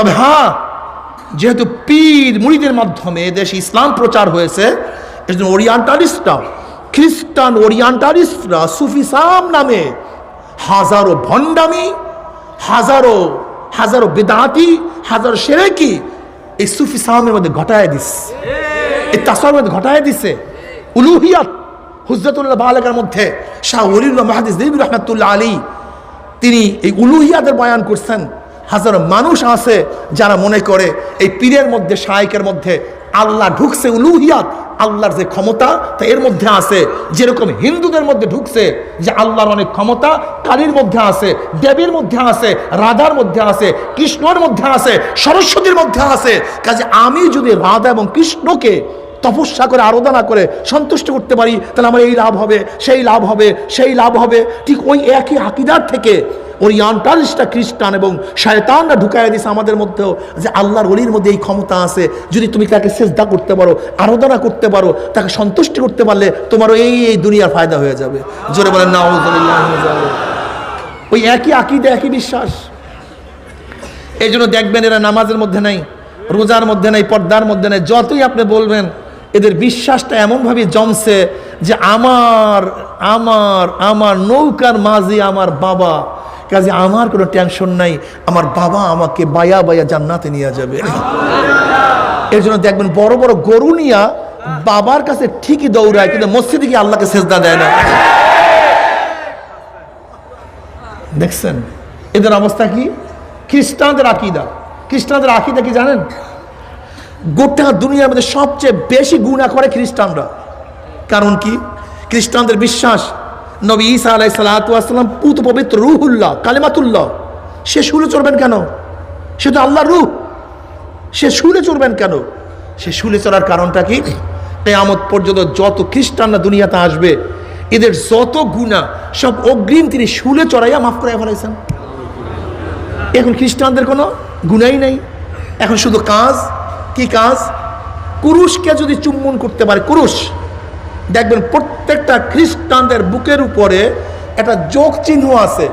তবে হ্যাঁ, যেহেতু পীর মুরিদের মাধ্যমে দেশে ইসলাম প্রচার হয়েছে, এর জন্য ওরিয়েন্টালিস্টরা, খ্রিস্টান ওরিয়েন্টালিস্টরা সুফিসাম নামে হাজারো ভণ্ডামি, হাজারো হাজারো বেদাতি, হাজারো সেরেকি এই সুফিসামের মধ্যে ঘটায় দিচ্ছে, এই তাসাউফের মধ্যে ঘটায় দিচ্ছে। উলুহিয়াত হুজ্জাতুল্লাহ বালেকার মধ্যে শাহ ওলিউল্লাহ মুহাদ্দিস দেবী রহমাতুল্লাহ আলী তিনি এই উলুহিয়াতের বয়ান করছেন। হাজারো মানুষ আছে যারা মনে করে এই পীরের মধ্যে, শায়েকের মধ্যে আল্লাহ ঢুকছে, উলুহিয়াত আল্লাহর যে ক্ষমতা তা এর মধ্যে আছে। যেরকম হিন্দুদের মধ্যে ঢুকছে যে আল্লাহর অনেক ক্ষমতা কালীর মধ্যে আছে, দেবীর মধ্যে আছে, রাধার মধ্যে আছে, কৃষ্ণর মধ্যে আছে, সরস্বতীর মধ্যে আছে। কাজে আমি যদি রাধা এবং কৃষ্ণকে তপস্যা করে আরাধনা করে সন্তুষ্ট করতে পারি, তাহলে আমার এই লাভ হবে, সেই লাভ হবে, সেই লাভ হবে। ঠিক ওই একই আকীদার থেকে ওরিয়েন্টালিস্টরা, খ্রিস্টান এবং শয়তানরা ঢুকাইয়া দিছে আমাদের মধ্যেও যে আল্লাহর ওলির মধ্যে এই ক্ষমতা আছে। যদি তুমি তাকে সিজদা করতে পারো, আরাধনা করতে পারো, তাকে সন্তুষ্টি করতে পারলে তোমারও এই দুনিয়ার ফায়দা হয়ে যাবে। জোরে বলেন নাউযুবিল্লাহ। ওই একই আকীদা, একই বিশ্বাস। এই জন্য দেখবেন এরা নামাজের মধ্যে নাই, রোজার মধ্যে নাই, পর্দার মধ্যে নাই। যতই আপনি বলবেন, এদের বিশ্বাসটা এমনভাবে জমছে যে আমার আমার আমার নৌকার মাঝি আমার বাবা, কাজে আমার কোনো টেনশন নাই, আমার বাবা আমাকে বায়া বায়া জান্নাতে নিয়ে যাবে। এর জন্য দেখবেন বড় বড় গরু নিয়া বাবার কাছে ঠিকই দৌড়ায়, কিন্তু মসজিদে গিয়ে আল্লাহকে সেজদা দেয় না। দেখছেন এদের অবস্থা কি? খ্রিস্টানদের আকীদা, খ্রিস্টানদের আকীদা কি জানেন? গোটা দুনিয়ার মধ্যে সবচেয়ে বেশি গুনাহ করে খ্রিস্টানরা। কারণ কি? খ্রিস্টানদের বিশ্বাস নবী ঈসা আলাইহিস সালাতু ওয়াস সালাম পুত পবিত্র রূহুল্লাহ, কালিমাতুল্লাহ। সে শুলে চড়বেন কেন? সে তো আল্লাহর রূহ, সে শুলে চড়বেন কেন? সে শুলে চড়ার কারণটা কি? কিয়ামত পর্যন্ত যত খ্রিস্টানরা দুনিয়াতে আসবে, এদের যত গুনাহ সব অগ্রিম তিনি শুলে চড়াইয়া মাফ করে ফেলাইছেন। এখন খ্রিস্টানদের কোনো গুনাহই নাই। এখন শুধু কাজ, কি কাজ? কুরুশকে যদি চুম্বন করতে পারে, কুরুশ, দেখবেন প্রত্যেকটা খ্রিস্টানদের বুকের উপরে একটা যোগ চিহ্ন আছে।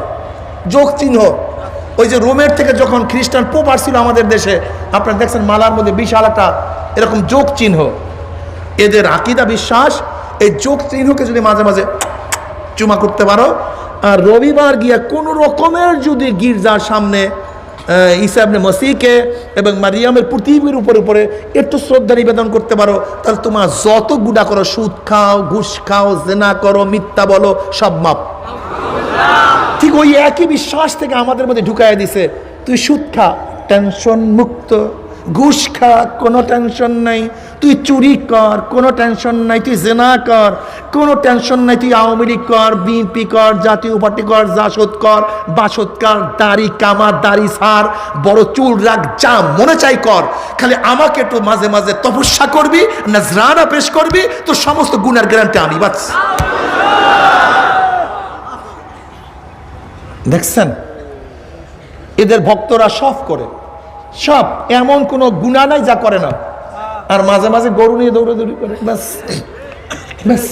যোগ চিহ্ন ওই যে রোমের থেকে যখন খ্রিস্টান পোপ আসছিল আমাদের দেশে, আপনারা দেখছেন মালার মধ্যে বিশাল একটা এরকম যোগ চিহ্ন। এদের আকীদা বিশ্বাস, এই যোগ চিহ্নকে যদি মাঝে মাঝে চুমা করতে পারো, আর রবিবার গিয়া কোনো রকমের যদি গির্জার সামনে ঈসা ইবনে মসিহকে এবং মারিয়ামের প্রতিমের উপরে একটু শ্রদ্ধা নিবেদন করতে পারো, তাহলে তোমার যত গুনাহ করো, সুদ খাও, ঘুষ খাও, জেনা করো, মিথ্যা বলো, সব মাপ। ঠিক ওই একই বিশ্বাস থেকে আমাদের মধ্যে ঢুকাইয়া দিছে। তুই সুদ খা, টেনশন মুক্ত। ঘুষ খা, কোনো টেনশন নাই। তুই চুরি কর, কোনো টেনশন নাই। তুই জেনা কর, কোনো টেনশন নাই। তুই আওয়ামী লীগ কর, বিএনপি কর, জাতীয় পার্টি কর, জাসদ কর, বাসদ কর, দাড়ি কামা, দাড়ি সার, বড় চুল রাখ, যা মনে চাই কর। খালি আমাকে একটু মাঝে মাঝে তপস্যা করবি, নাজরানা পেশ করবি, তো সমস্ত গুনার গ্যারান্টি আমি। বাস। দেখছেন এদের ভক্তরা সব করে, সব, এমন কোনো গুনাহ নাই যা করে না। আর মাঝে মাঝে গরু নিয়ে দৌড়াদৌড়ি করে, ব্যাস ব্যাস।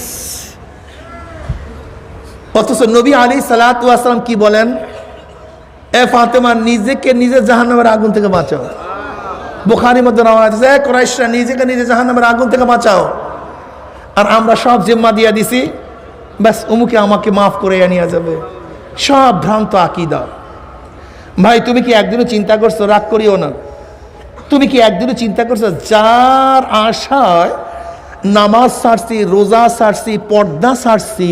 অথচ নবী আলাইহিস সালাতু ওয়াস সালাম কি বলেন? এ ফাতেমা, নিজেকে নিজে জাহান্নামের আগুন থেকে বাঁচাও। বুখারীর মধ্যে নেওয়া আছে, কুরাইশরা নিজেকে নিজে জাহান্নামের আগুন থেকে বাঁচাও। আর আমরা সব জিম্মা দিয়ে দিছি, ব্যাস অমুকে আমাকে মাফ করে নিয়ে যাবে। সব ভ্রান্ত আকীদা। ভাই, তুমি কি একদিনও চিন্তা করছো? রাগ করিও না। তুমি কি একদিনও চিন্তা করছো যার আশায় নামাজ ছাড়ছি, রোজা ছাড়ছি, পর্দা ছাড়ছি,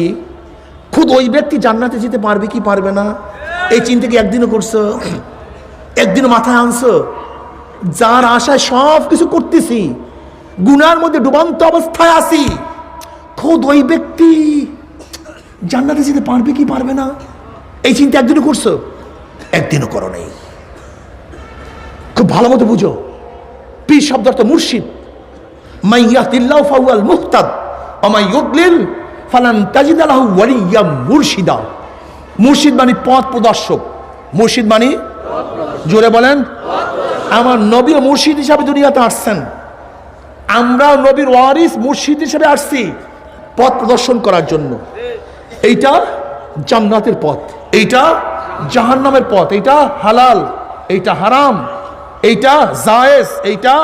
খুদ ওই ব্যক্তি জান্নাতে যেতে পারবে কি পারবে না? এই চিন্তা কি একদিনও করছো? একদিনও মাথায় আনছো? যার আশায় সব কিছু করতেছি, গুনার মধ্যে ডুবান্ত অবস্থায় আছি, খুদ ওই ব্যক্তি জান্নাতে যেতে পারবে কি পারবে না? এই চিন্তা একদিনও করছো? একদিনও করো নাই। খুব ভালো মতো বুঝো, পীর শব্দ অর্থ মুর্শিদ। মান ইয়াহদিল্লাহু ফাহুয়াল মুহতাদ ওয়া মান ইউদ্লিল ফালান তাজিদ লাহু ওয়ালিয়্যা মুরশিদা। মুর্শিদ মানে পথ প্রদর্শক। মুর্শিদ মানে, জোরে বলেন, আমার নবী মুর্শিদ হিসাবে দুনিয়াতে আসছেন। আমরাও নবীর ওয়ারিস মুর্শিদ হিসেবে আসছি পথ প্রদর্শন করার জন্য। এইটা জান্নাতের পথ, এইটা জাহান্নামের পথ, এইটা হালাল, এইটা হারাম, এইটা জায়েজ, এইটা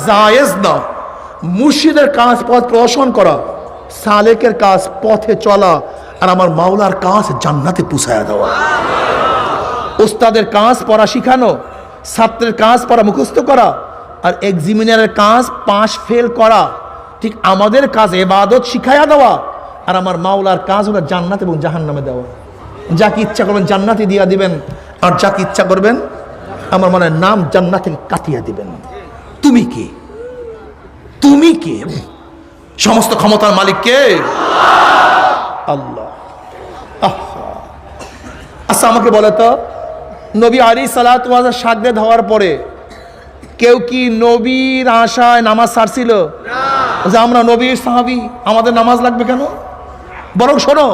জায়েজ না। মুর্শিদের কাজ পথ প্রদর্শন করা, সালেকের কাজ পথে চলা, আর আমার মাওলার কাজ জান্নাতে পৌঁছায়া দেওয়া। ওস্তাদের কাজ পড়া শিখানো, ছাত্রের কাজ পড়া মুখস্থ করা, আর এক্সামিনারের কাজ পাস ফেল করা। ঠিক আমাদের কাজ ইবাদত শিখায়া দেওয়া, আর আমার মাওলার কাজ হলো জান্নাত এবং জাহান্নামে দেওয়া। যাকে ইচ্ছা করবেন জান্নাতে দিয়া দিবেন, আর যাকে ইচ্ছা করবেন আমার মনে হয় নাম জান্নাত থেকে কাটিয়ে দিবেন। তুমি কে? তুমি কে? সমস্ত ক্ষমতার মালিক কে? আল্লাহ। আচ্ছা আমাকে বলে তো, নবী আলাইহিস সালাতু ওয়াস সালাম শাগরেদ হওয়ার পরে কেউ কি নবীর আশায় নামাজ ছাড়ছিল? যে আমরা নবীর সাহাবী, আমাদের নামাজ লাগবে কেন? বরং শোনো,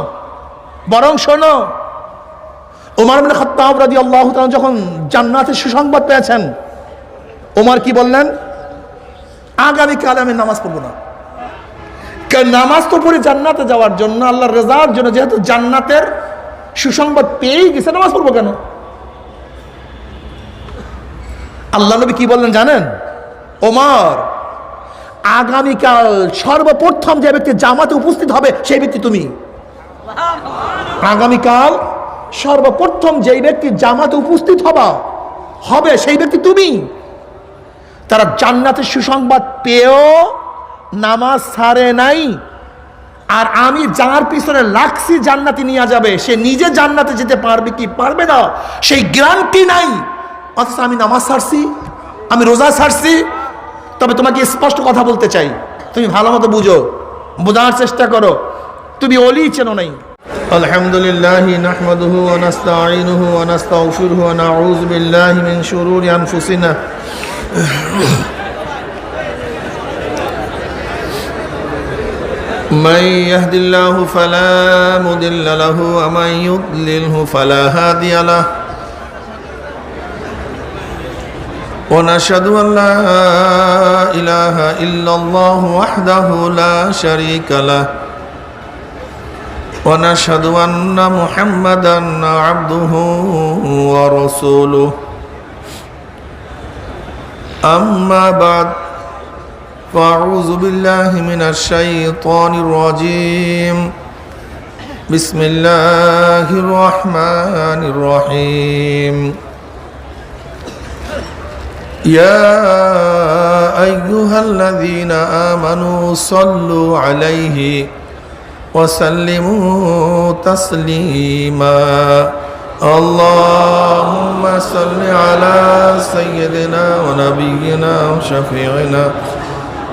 বরং শোনো, ওমর ইবনে খাত্তাব রাদিয়াল্লাহু তাআলা যখন জান্নাতের সুসংবাদ পেয়েছেন, ওমর কি বললেন? আগামীকাল আমি নামাজ পড়বো না। কারণ নামাজ তো পড়ে জান্নাতে যাওয়ার জন্য, আল্লাহর রেজার জন্য, যেহেতু জান্নাতের সুসংবাদ পেয়েই গেছে, নামাজ পড়বো কেন? আল্লাহ নবী কি বললেন জানেন? ওমর, আগামীকাল সর্বপ্রথম যে ব্যক্তি জামাতে উপস্থিত হবে সেই ব্যক্তি তুমি। আগামীকাল সর্বপ্রথম যেই ব্যক্তি জামাতে উপস্থিত হবে সেই ব্যক্তি তুমি। তারা জান্নাতের সুসংবাদ পেয়েও নামাজ ছাড়ে নাই, আর আমি যার পিছনে লাগছি জান্নাতে নিয়ে যাবে, সে নিজে জান্নাতে যেতে পারবে কি পারবে না সেই গ্যারান্টি নাই। অথচ আমি নামাজ ছাড়ছি, আমি রোজা ছাড়ছি। তবে তোমাকে স্পষ্ট কথা বলতে চাই, তুমি ভালো মতো বুঝো, বোঝার চেষ্টা করো, তুমি ওলি চেনো নাই। আলহামদুলিল্লাহ নাহমাদুহু ওয়া নাস্তাঈনুহু ওয়া নাস্তাগফিরুহু ওয়া নাউযু বিল্লাহি মিন শুরুরি আনফুসিনা মান ইয়াহদিল্লাহু ফালা মুদিল্লা লাহু ওয়া মান ইউদ্লিলহু ফালা হাদিয়া লাহু ونشهد أن لا إله إلا الله وحده لا شريك له ونشهد أن محمدا عبده ورسوله أما بعد فأعوذ بالله من الشيطان الرجيم بسم الله الرحمن الرحيم يا أيها الذين آمنوا صلوا عليه وسلموا تسليما اللهم صل على سيدنا ونبينا وشفيعنا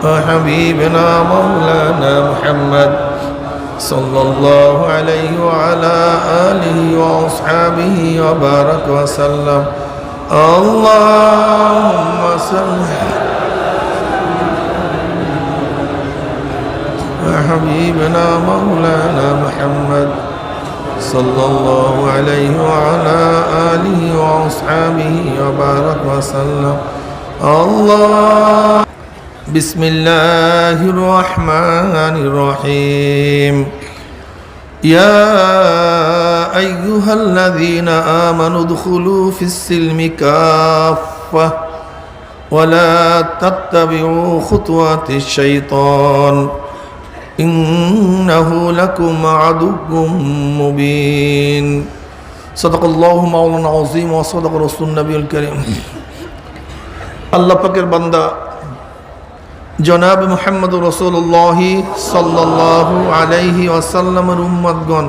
وحبيبنا مولانا محمد صلى الله عليه وعلى آله وأصحابه وبارك وسلم اللهم صل على حبيبنا مولانا محمد صلى الله عليه وعلى آله وأصحابه وبارك وسلم الله بسم الله الرحمن الرحيم يا أيها الذين آمنوا ادخلوا في السلم كافة ولا تتبعوا خطوات الشيطان إنه لكم عدو مبين صدق الله مولانا العظيم وصدق رسول النبي الكريم الله পাকের বান্দা জনাব মুহাম্মদ রাসূলুল্লাহ সাল্লাল্লাহু আলাইহি ওয়াসাল্লামের উম্মতগণ,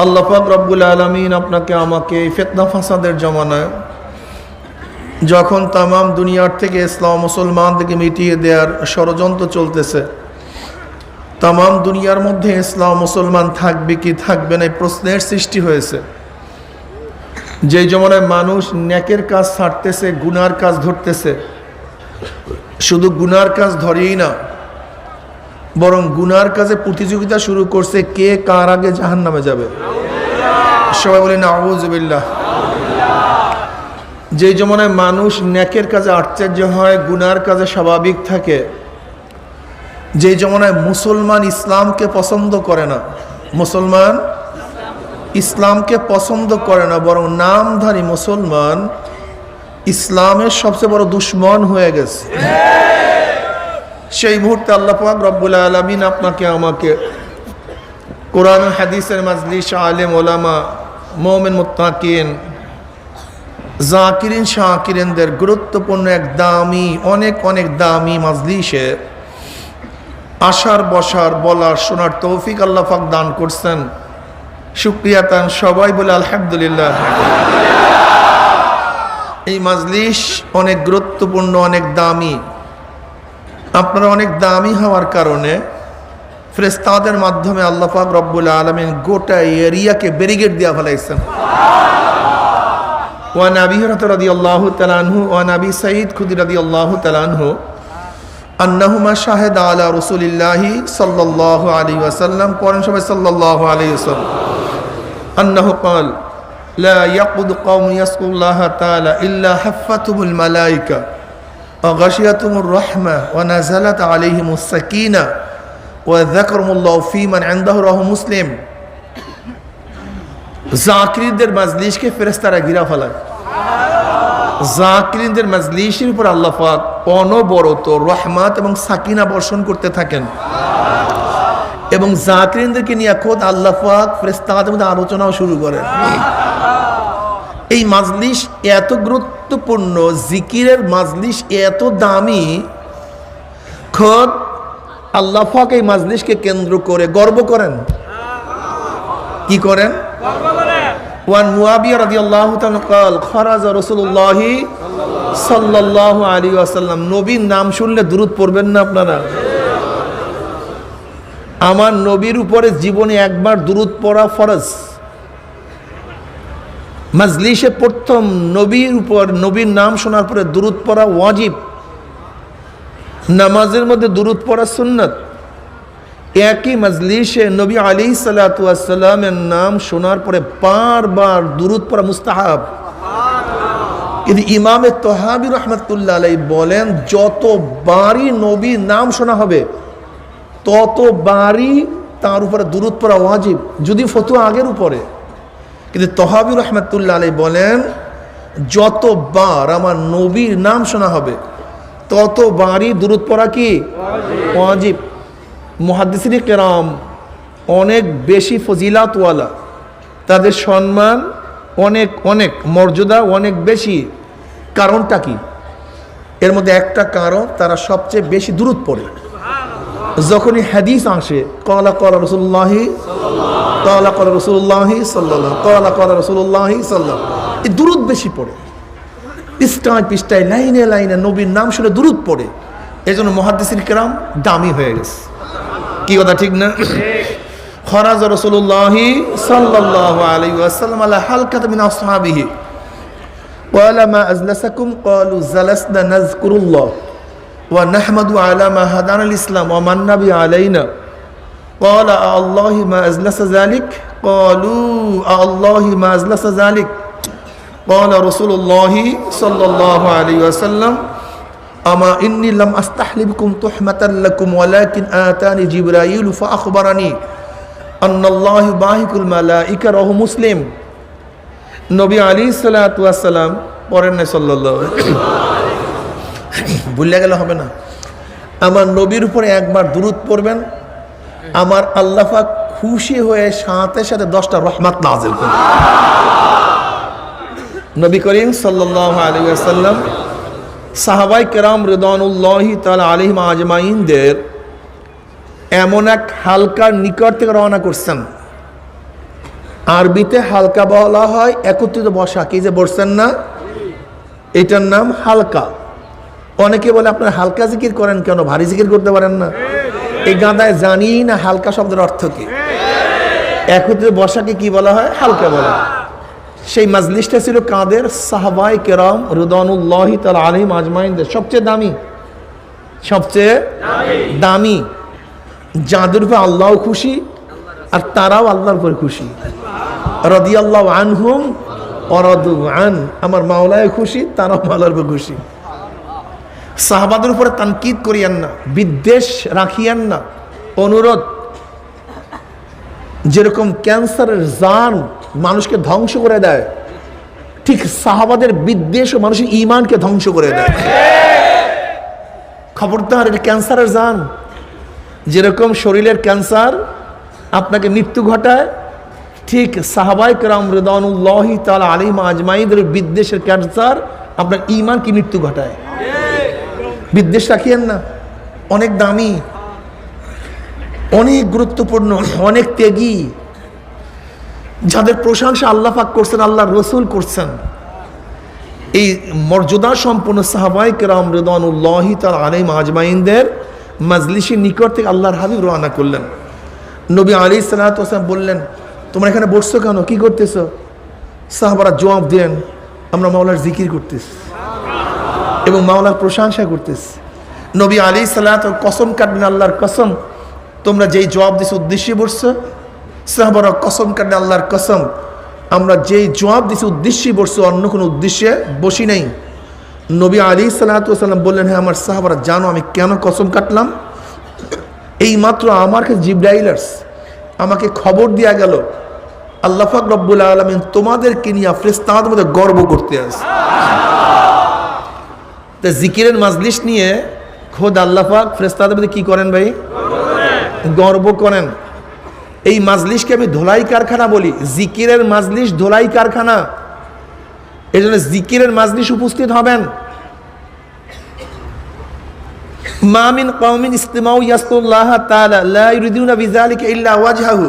আল্লাহ পাক রব্বুল আলামিন আপনাকে আমাকে ফিতনা ফাসাদের জমানায় যখন তামাম দুনিয়ার থেকে ইসলাম মুসলমান থেকে মিটিয়ে দেওয়ার ষড়যন্ত্র চলতেছে, তামাম দুনিয়ার মধ্যে ইসলাম মুসলমান থাকবে কি থাকবে না এই প্রশ্নের সৃষ্টি হয়েছে। যে জমানায় মানুষ নেকের কাজ ছাড়তেছে, গুনার কাজ ধরতেছে, শুধু গুনার কাজ ধরেই না, বরং গুনার কাজে প্রতিযোগিতা শুরু করছে কে কার আগে জাহান্নামে যাবে। সবাই বলে নাউযু বিল্লাহ। যে জমানায় মানুষ নেকের কাজে আশ্চর্য হয়, গুনার কাজে স্বাভাবিক থাকে, যে জমানায় মুসলমান ইসলামকে পছন্দ করে না, মুসলমান ইসলামকে পছন্দ করে না, বরং নামধারী মুসলমান ইসলামের সবচেয়ে বড় দুশ্মন হয়ে গেছে। সেই মুহূর্তে আল্লাহ পাক রব্বুল আলামিন আপনাকে আমাকে কোরআন ও হাদিসের মাজলিস, আলেম ওলামা, মুমিন মুত্তাকিন, জাকিরিন শাকিরিনদের গুরুত্বপূর্ণ এক দামি, অনেক অনেক দামি মাজলিসে আসার, বসার, বলার, শোনার তৌফিক আল্লাহ পাক দান করছেন। শুকরিয়া তান সবাই বলে আলহামদুলিল্লাহ। এই মাজলিস অনেক গুরুত্বপূর্ণ, অনেক দামি। আপনারা অনেক দামি হওয়ার কারণে ফেরেশতাদের মাধ্যমে আল্লাহ পাক রব্বুল আলামিন গোটা এরিয়াকে ব্যারিকেড দিয়া ফেলাইছেন। ওয়া নবী রাদিয়াল্লাহু তাআলা আনহু ওয়া নবী সাঈদ খুদরি রাদিয়াল্লাহু তাআলা আনহু আন্নাহুমা শাহিদা আলা রাসূলিল্লাহি সাল্লাল্লাহু আলাইহি ওয়াসাল্লাম, পড়েন সবাই সাল্লাল্লাহু আলাইহি ওয়াসাল্লাম, আন্নাহু ক্বাল লা ইয়াকুদ কওম ইয়াসকুল্লাহা তাআলা ইল্লা হাফাতুহুল মালায়েকা ওয়া গাশিয়াতুহুর রাহমা ওয়া নাযালাত আলাইহিমুস সাকিনা ওয়া যাকারুল্লাহু ফীমান ইনদাহু রাহু মুসলিম। জাকিরদের মাজলিসকে ফেরেশতারা ঘিরা ফেলায়। জাকিরদের মাজলিসের উপর আল্লাহ পাক অনবরত রহমত এবং সাকিনা বর্ষণ করতে থাকেন এবং জাকিরদেরকে নিয়ে খোদ আল্লাহ পাক ফেরেশতাদের মধ্যে আলোচনাও শুরু করেন। এই মাজলিস এত গুরুত্বপূর্ণ, জিকিরের মাজলিস এত দামি, খোদ আল্লাহ পাক এই মাজলিসকে কেন্দ্র করে গর্ব করেন। কি করেন? ওয়ান মুয়াবিয়া রাদিয়াল্লাহু তাআলা قال خرج رسول الله সাল্লাল্লাহু আলাইহি ওয়াসাল্লাম। নবীর নাম শুনলে দুরূদ পড়বেন না আপনারা? আমার নবীর উপরে জীবনে একবার দুরূদ পড়া ফরজ। মাজলিসে প্রথম নবীর উপর, নবীর নাম শোনার পরে দুরূদ পড়া ওয়াজিব। নামাজের মধ্যে দুরূদ পড়া সুন্নাত। একই মজলিসে নবী আলাইহিস সালাতু ওয়াস সালামের নাম শোনার পরে বারবার দুরূদ পড়া মুস্তাহাব। কিন্তু ইমামে তহাবী রাহমাতুল্লাহ আলাইহি বলেন, যতবারই নবীর নাম শোনা হবে ততবারই তার উপরে দুরূদ পড়া ওয়াজিব, যদি ফতোয়া আগের উপরে। কিন্তু তহাবী রাহমাতুল্লাহ আলাইহি বলেন, যতবার আমার নবীর নাম শোনা হবে ততবারই দুরূদ পড়া কি ওয়াজিব। মুহাদ্দিসিনে কেরাম অনেক বেশি ফজিলাতওয়ালা, তাদের সম্মান অনেক অনেক, মর্যাদা অনেক বেশি। কারণটা কি? এর মধ্যে একটা কারণ, তারা সবচেয়ে বেশি দুরূদ পড়ে। যখনই হাদিস আসে ক্বালা ক্বালা রাসূলুল্লাহি ক্বালা ক্বালা রাসূলুল্লাহি সাল্লাল্লাহু ক্বালা ক্বালা রাসূলুল্লাহি সাল্লাল্লাহু, এই দুরূদ বেশি পড়ে। পৃষ্ঠায় পৃষ্ঠায়, লাইনে লাইনে নবীর নাম শুনে দুরূদ পড়ে। এজন্য মুহাদ্দিসিনে কেরাম দামি হয়ে গেছে। কি কথা ঠিক না? খরাজ রাসূলুল্লাহি সাল্লাল্লাহু আলাইহি ওয়াসাল্লাম আলা হালকাত মিন আসহাবিহি ক্বালা মা আজলাসাকুম ক্বালু জালাসনা নাযকুরুল্লাহ ওয়া নাহমাদু আলা মা হাদানাল ইসলাম ওয়া মান্না বি আলাইনা ক্বালা আল্লাহি মা আজলাসা যালিক ক্বালু আল্লাহি মা আজলাসা যালিক ক্বালা রাসূলুল্লাহি সাল্লাল্লাহু আলাইহি ওয়াসাল্লাম আমা ইন্নী লাম আস্তাহলিবকুম তুহমাতান লাকুম ওয়ালাকিন আতানি জিবরাইল ফাআখবারানি আন্নাল্লাহু বাহিকুল মালাইকা রাহু মুসলিম। নবী আলাইহিস সালাতু ওয়াস সালাম পড়েন না সাল্লাল্লাহু আলাইহি, ভুলে গেলে হবে না। আমার নবীর উপরে একবার দুরূদ পড়বেন, আমার আল্লাহ পাক খুশি হয়ে সাথে সাথে 10টা রহমত নাযিল করবেন। নবী করিম সাল্লাল্লাহু আলাইহি ওয়াসাল্লাম সাহাবাই কেরাম রিদওয়ানুল্লাহি তাআলা আলাইহিম আজমাইনদের এমন এক হালকার নিকট থেকে রওনা করছেন। আরবিতে হালকা বলা হয় একত্রিত বসা। কি যে বলছেন না, এটার নাম হালকা। অনেকে বলে আপনারা হালকা জিকির করেন কেন, ভারী জিকির করতে পারেন না? এই গাদায় জানি না হালকা শব্দের অর্থ কি। একত্রিত বসাকে কি বলা হয়? হালকা বলা। সেই মাজলিসটা ছিল কাদের? সাহাবায়ে কেরাম রিদওয়ানুল্লাহি তাআলা আলাইহিম আজমাইনদের সবচেয়ে দামি, সবচেয়ে দামি, যাদের উপর আল্লাহ খুশি আর তারাও আল্লাহর উপর খুশি। রাদিয়াল্লাহু আনহুম ওয়া রাদু আন, আমার মাওলায় খুশি, তারাও মাওলার উপর খুশি। সাহাবাদের উপরে তানকিদ করিয়েন না, বিদ্বেষ রাখিয়েন না। অনুরোধ, যেরকম ক্যান্সারের জান মানুষকে ধ্বংস করে দেয়, ঠিক সাহাবাদের বিদ্বেষ ও মানুষের ঈমানকে ধ্বংস করে দেয়। খবরদার, এটা ক্যান্সারের জান। যেরকম শরীরের ক্যান্সার আপনাকে মৃত্যু ঘটায়, ঠিক সাহাবায়ে কেরাম রিদওয়ানুল্লাহি তাআলা আলাইহিম আজমাইনদের বিদ্বেষের ক্যান্সার আপনার ঈমানকে মৃত্যু ঘটায়। বিদ্বেষ রাখিয়েন না, অনেক দামি, অনেক গুরুত্বপূর্ণ, অনেক ত্যাগী, যাদের প্রশংসা আল্লাহ পাক করছেন, আল্লাহর রাসূল করছেন। এই মর্যাদা সম্পন্ন সাহাবায়ে কেরাম রিদওয়ানুল্লাহি তাআলা আলাইহিম আজমাইনদের মাজলিসের নিকট থেকে আল্লাহর হাবিব রওনা করলেন। নবী আলাইহিস সালাতু ওয়াস সালাম বললেন, তোমরা এখানে বসছো কেন, কি করতেছো? সাহাবারা জবাব দেন, আমরা মাওলার জিকির করতেছি এবং মাওলার প্রশংসা করতেছি। নবী আলাইহিস সালাতু কসম কাটলেন, আল্লাহর কসম, তোমরা যেই জবাব দিছো উদ্দেশ্যে বসছো। সাহাবারা কসম কাটলেন, আল্লাহর কসম, আমরা যেই জবাব দিছি উদ্দেশ্যে বসছো, অন্য কোনো উদ্দেশ্যে বসি নাই। নবী আলাইহিস সালাতু ওয়াস সালাম বললেন, হ্যাঁ আমার সাহাবারা জানো আমি কেন কসম কাটলাম? এই মাত্র আমার কাছে জিবরাইল আসছে, আমাকে খবর দেয়া গেল আল্লাহ পাক রব্বুল আলামিন তোমাদেরকে নিয়ে ফেরেশতাদের মধ্যে গর্ব করতে আসে। তা জিকিরের মাজলিস নিয়ে খোদ আল্লাহ পাক ফেরেশতাদের মধ্যে কি করেন ভাই? গর্ব করেন। এই মাজলিসকে আমি ধোলাই কারখানা বলি, জিকিরের মাজলিস ধোলাই কারখানা। এই জন্য জিকিরের মাজলিস উপস্থিত হবেন। মা মিন কওমিন ইসতিমাউ ইয়াসকুল্লাহ তাআলা লা ইউরিদুনা বিযালিকা ইল্লা ওয়াজহাহু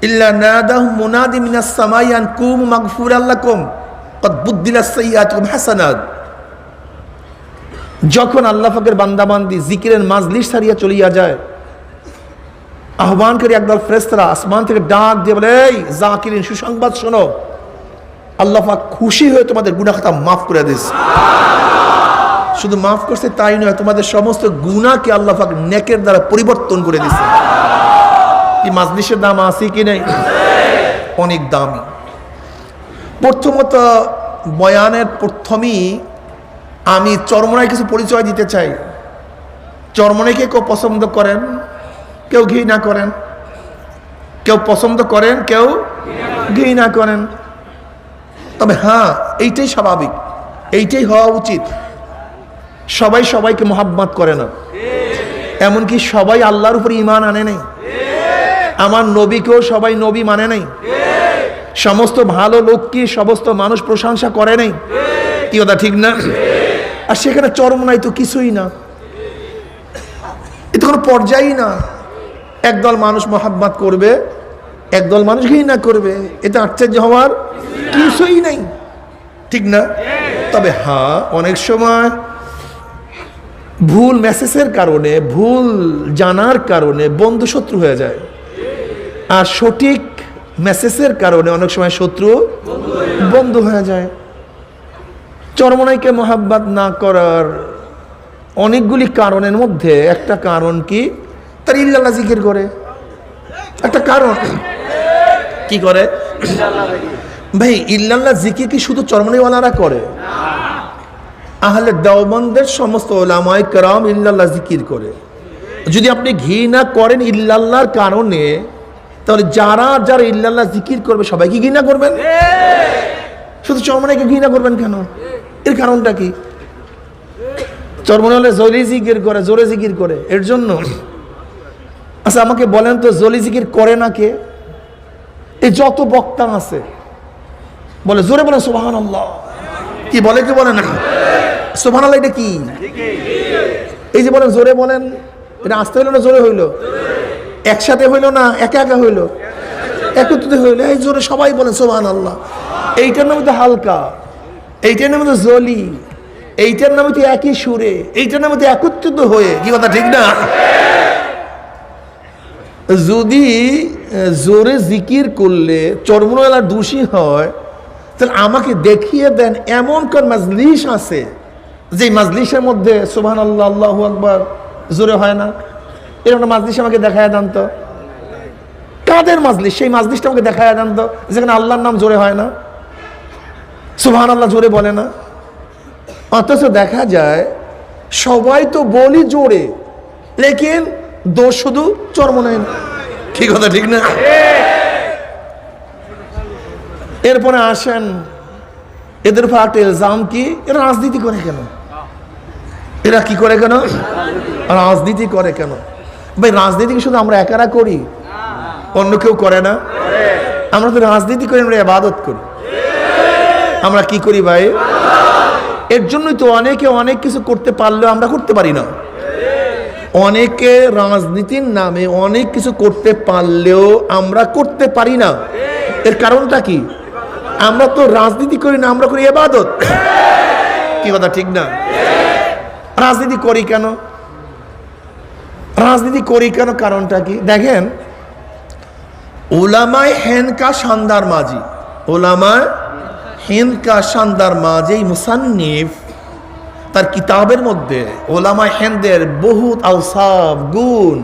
ইল্লা নাদাহু মুনাদি মিনাস সামাই আন কুমু মাগফুরাল লাকুম ক্বাদ বুদ্দিলাস সাইয়্যাতুকুম হাসানাত। যখন আল্লাহ পাকের বান্দাবান্দি জিকিরের মাজলিস ছাড়িয়া চলিয়া যায়, আহ্বান করে একদল ফেরেশতারা আসমান থেকে ডাক দিয়ে বলে, এই জাকিরিন সুসংবাদ শোনো, আল্লাহ পাক খুশি হয়ে তোমাদের গুনাহ খাতা মাফ করে দিয়েছে। শুধু মাফ করছে তাই নয়, তোমাদের সমস্ত গুনাহকে আল্লাহ পাক নেকের দ্বারা পরিবর্তন করে দিয়েছে। এই মাজলিসের দাম আছে কি নাই? অনেক দামি। প্রথমত বয়ানের প্রথমেই আমি চরমনায় কিছু পরিচয় দিতে চাই। চরমনাইকে কেউ পছন্দ করেন, কেউ ঘৃণা করেন, কেউ পছন্দ করেন, কেউ ঘৃণা করেন। তবে হ্যাঁ, এইটাই স্বাভাবিক, এইটাই হওয়া উচিত। সবাই সবাইকে মোহাব্বত করে না, এমনকি সবাই আল্লাহর উপর ঈমান আনে নাই। আমার নবীকেও সবাই নবী মানে নাই। সমস্ত ভালো লোককে সমস্ত মানুষ প্রশংসা করে নাই। কি কথা ঠিক না? আর সেখানে চরমনাই তো কিছুই না, এটা কোনো পর্যায়ই না। একদল মানুষ মোহাব্বত করবে, একদল মানুষ ঘৃণা করবে, এটা আশ্চর্য হওয়ার কিছুই নেই, ঠিক না? তবে হ্যাঁ, অনেক সময় ভুল মেসেজের কারণে, ভুল জানার কারণে বন্ধু শত্রু হয়ে যায়, আর সঠিক মেসেজের কারণে অনেক সময় শত্রু বন্ধু হয়ে যায়। চরমনাইকে মোহাব্বত না করার অনেকগুলি কারণের মধ্যে একটা কারণ কি, তার ইল্লাল্লাহ জিকির করে। একটা কারণ কি করে ভাই? ইল্লাল্লাহ জিকির কি শুধু চরমনাইওয়ালারা করে? আহলে দেওবন্দের সমস্ত উলামায়ে কেরাম ইল্লাল্লাহ জিকির করে। যদি আপনি ঘৃণা করেন ইল্লাল্লাহর কারণে, তাহলে যারা যারা ইল্লাল্লাহ জিকির করবে সবাইকে ঘৃণা করবেন। শুধু চরমনাইকে ঘৃণা করবেন কেন? এর কারণটা কি? চরমনাইওয়ালা জোরে জিকির করে, জোরে জিকির করে, এর জন্য। আচ্ছা আমাকে বলেন তো, জলি জিকির করে না কে? এই যত বক্তা আছে বলে জোরে বলেন সুবহানাল্লাহ। কি বলে কি বলে না? সুবহানাল্লাহ এটা কি? এই যে বলেন জোরে বলেন, এটা আস্তে হইলো না জোরে হইলো? একসাথে হইলো না একা একা হইলো? একত্রিত হইলো। এই জোরে সবাই বলেন সুবহানাল্লাহ। এইটার নাম তো হালকা, এইটার নাম তো জলি, এইটার নাম তো একই সুরে, এইটার নাম তো একত্রিত হয়ে। কি কথা ঠিক না? যদি জোরে জিকির করলে চরমনাইওয়ালা দোষী হয়, তাহলে আমাকে দেখিয়ে দেন এমন কোন মাজলিস আছে যে মাজলিসের মধ্যে সুবহানাল্লাহ আল্লাহু আকবার জোরে হয় না? এরকম মাজলিস আমাকে দেখায় দেন তো। কাদের মাজলিস? সেই মাজলিসটা আমাকে দেখায় দেন তো যেখানে আল্লাহর নাম জোরে হয় না, সুবহানাল্লাহ জোরে বলে না। অথচ দেখা যায় সবাই তো বলি জোরে, লেকিন দোষ শুধু চরমনাই। কি কথা ঠিক না? এরপরে আসেন এদের উপর একটা ইলজাম কি, এরা রাজনীতি করে কেন? এরা কি করে কেন? রাজনীতি করে কেন? ভাই রাজনীতি কি শুধু আমরা একারা করি? অন্য কেউ করে না? আমরা তো রাজনীতি করি, আমরা ইবাদত করি। আমরা কি করি ভাই? এর জন্যই তো অনেকে অনেক কিছু করতে পারলেও আমরা করতে পারি না। অনেকে রাজনীতির নামে অনেক কিছু করতে পারলেও আমরা করতে পারি না। এর কারণটা কি? আমরা তো রাজনীতি করি না, আমরা করি ইবাদত। কি কথা ঠিক না? রাজনীতি করি কেন? রাজনীতি করি কেন? কারণটা কি? দেখেন, উলামায়ে হিন্দ কা শানদার মাঝি, উলামায়ে হিন্দ কা শানদার মাঝি মুসান্নিফ তার কিতাবের মধ্যে উলামায়ে হিন্দের বহুত আওসাফ, গুণ,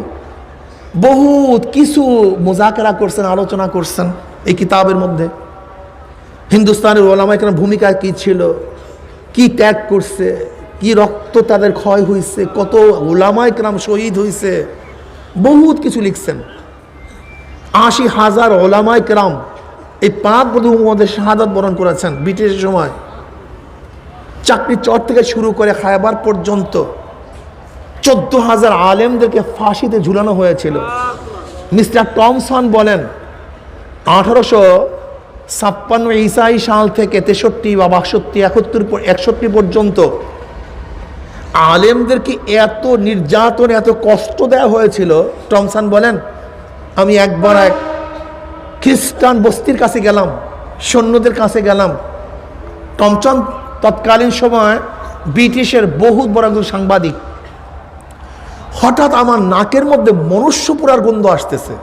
বহুত কিছু মুজাকারা করছেন, আলোচনা করছেন এই কিতাবের মধ্যে। হিন্দুস্তানের উলামায়ে কেরামের ভূমিকা কি ছিল, কি ত্যাগ করছে, কি রক্ত তাদের ক্ষয় হয়েছে, কত উলামায়ে কেরাম শহীদ হয়েছে, বহুত কিছু লিখছেন। ৮০,০০০ উলামায়ে কেরাম এই পাক বধূদের শাহাদাত বরণ করেছেন ব্রিটিশের সময়। চাকরি চর থেকে শুরু করে খায়বার পর্যন্ত ১৪,০০০ আলেমদেরকে ফাঁসিতে ঝুলানো হয়েছিল। মিস্টার টমসন বলেন ১৮৫৬ ঈসাই সাল থেকে ৬৩ বা ৬২, ৬১ পর্যন্ত আলেমদেরকে এত নির্যাতন, এত কষ্ট দেওয়া হয়েছিল। টমসন বলেন, আমি একবার এক খ্রিস্টান বস্তির কাছে গেলাম, সৈন্যদের কাছে গেলাম। টমসন তৎকালীন সময় ব্রিটিশের বহুত বড় একজন সাংবাদিক। হঠাৎ আমার নাকের মধ্যে মনুষ্য পোড়ার গন্ধ আসতেছে।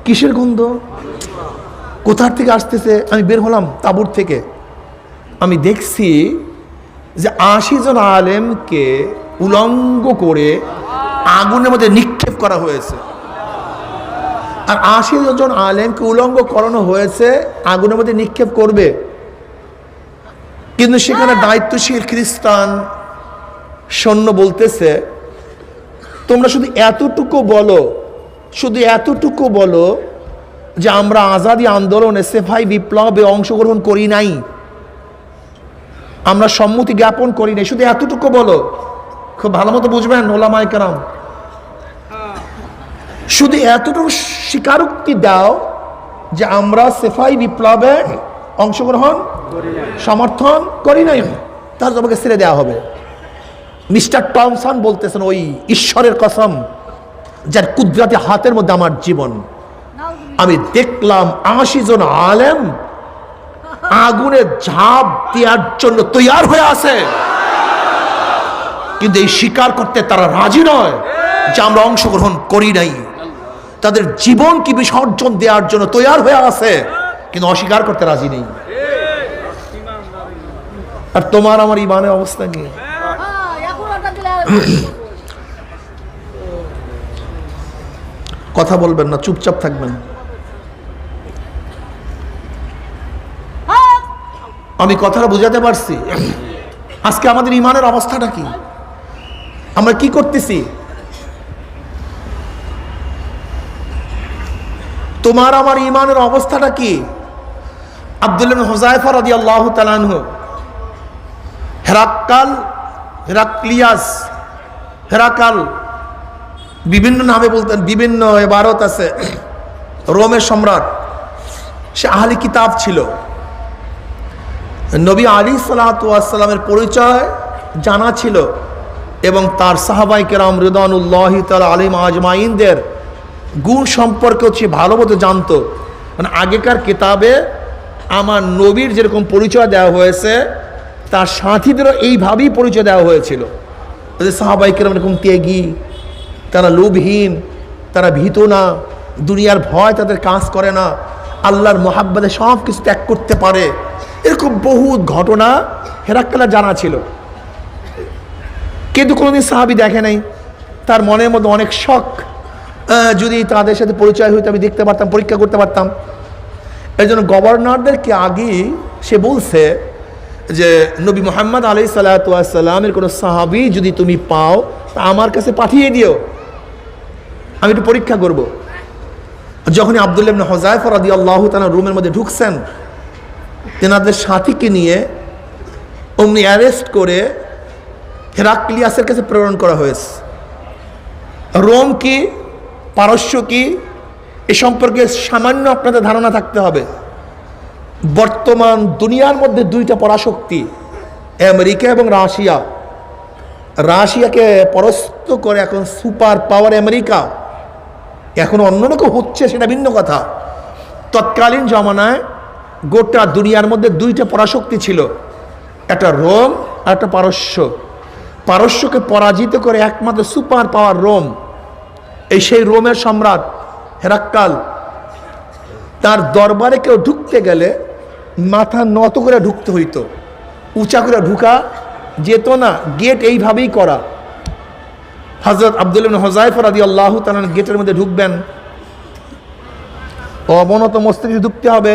কিসের গন্ধ? কোথার থেকে আসতেছে? আমি বের হলাম তাঁবুর থেকে। আমি দেখছি যে ৮০ জন আলেমকে উলঙ্গ করে আগুনের মধ্যে নিক্ষেপ করা হয়েছে। আর ৮০ জন আলেমকে উলঙ্গ করানো হয়েছে, আগুনের মধ্যে নিক্ষেপ করবে। কিন্তু সেখানে দায়িত্বশীল খ্রিস্টান সৈন্য বলতেছে, তোমরা শুধু এতটুকু বলো, শুধু এতটুকু বলো যে আমরা আজাদি আন্দোলনে, সেফাই বিপ্লবে অংশগ্রহণ করি নাই, আমরা সম্মতি জ্ঞাপন করি নাই, শুধু এতটুকু বলো। খুব ভালো মতো বুঝবেন ওলামায়ে কেরাম, শুধু এতটুকু স্বীকারোক্তি দাও যে আমরা সেফাই বিপ্লবে অংশগ্রহণ সমর্থন করি নাই, তাহলে তোমাকে ছেড়ে দেওয়া হবে। মিস্টার টমসন বলতেছেন, ওই ঈশ্বরের কসম যার কুদরতি হাতের মধ্যে আমার জীবন, আমি দেখলাম ৮০ জন আলেম আগুনে ঝাঁপ দেওয়ার জন্য তৈয়ার হয়ে আছে, কিন্তু এই স্বীকার করতে তারা রাজি নয় যে আমরা অংশগ্রহণ করি নাই। তাদের জীবন কি বিসর্জন দেওয়ার জন্য তৈয়ার হয়ে আছে, কিন্তু অস্বীকার করতে রাজি নেই। আর তোমার আমার ইমানের অবস্থা কি? কথা বলবেন না, চুপচাপ থাকবেন। আমি কথাটা বুঝাতে পারছি? আজকে আমাদের ইমানের অবস্থাটা কি? আমরা কি করতেছি? তোমার আমার ইমানের অবস্থাটা কি? আব্দুল্লাহ ইবনে হুযায়ফা রাদিয়াল্লাহু তাআলা আনহু, হেরাকাল বিভিন্ন নামে বলতেন, বিভিন্ন ইবারত আছে। রোমের সম্রাট, সে আহলি কিতাব ছিল। নবী আলাইহিস সালাতু ওয়াস সালামের পরিচয় জানা ছিল এবং তার সাহাবায়ে কেরাম রিদওয়ানুল্লাহি তাআলা আলাইহিম আজমাইনদের গুণ সম্পর্কে সে ভালো মতো জানতো। মানে আগেকার কিতাবে আমার নবীর যেরকম পরিচয় দেওয়া হয়েছে, তার সাথীদেরও এইভাবেই পরিচয় দেওয়া হয়েছিল। সাহাবায়ে কেরাম এরকম ত্যাগী, তারা লোভহীন, তারা ভীত না, দুনিয়ার ভয় তাদের কাজ করে না, আল্লাহর মহাব্বতে সব কিছু ত্যাগ করতে পারে। এরকম বহুত ঘটনা হেরাক্কালের জানা ছিল, কিন্তু কোনোদিন সাহাবী দেখে নাই। তার মনের মধ্যে অনেক শখ, যদি তাদের সাথে পরিচয় হইতো, আমি দেখতে পারতাম, পরীক্ষা করতে পারতাম। এই জন্য গভর্নরদেরকে আগেই সে বলছে যে নবী মুহাম্মদ আলাইহিস সালাতু ওয়াস সালামের কোনো সাহাবী যদি তুমি পাও তা আমার কাছে পাঠিয়ে দিও, আমি একটু পরীক্ষা করব। যখনই আব্দুল্লাহ ইবনে হুযায়ফা রাদিয়াল্লাহু তাআলা রুমের মধ্যে ঢুকছেন, তেনাদের সাথীকে নিয়ে অমনি অ্যারেস্ট করে হেরাক্লিয়াসের কাছে প্রেরণ করা হয়েছে। রোম কি, পারস্য কি, এ সম্পর্কে সামান্য আপনাদের ধারণা থাকতে হবে। বর্তমান দুনিয়ার মধ্যে দুইটা পরাশক্তি, আমেরিকা এবং রাশিয়া। রাশিয়াকে পরাস্ত করে এখন সুপার পাওয়ার আমেরিকা। এখন অন্য রকম হচ্ছে, সেটা ভিন্ন কথা। তৎকালীন জমানায় গোটা দুনিয়ার মধ্যে দুইটা পরাশক্তি ছিল, একটা রোম আর একটা পারস্য। পারস্যকে পরাজিত করে একমাত্র সুপার পাওয়ার রোম। সেই রোমের সম্রাট হেরাক্কাল, তার দরবারে কেউ ঢুকতে গেলে মাথা নত করে ঢুকতে হইতো, উঁচা করে ঢুকা যেত না। গেট এইভাবেই করা। হযরত আব্দুল্লাহ ইবনে হুযায়ফা রাদিয়াল্লাহু তাআলা গেটের মধ্যে ঢুকবেন, অবনত মস্তকে ঢুকতে হবে।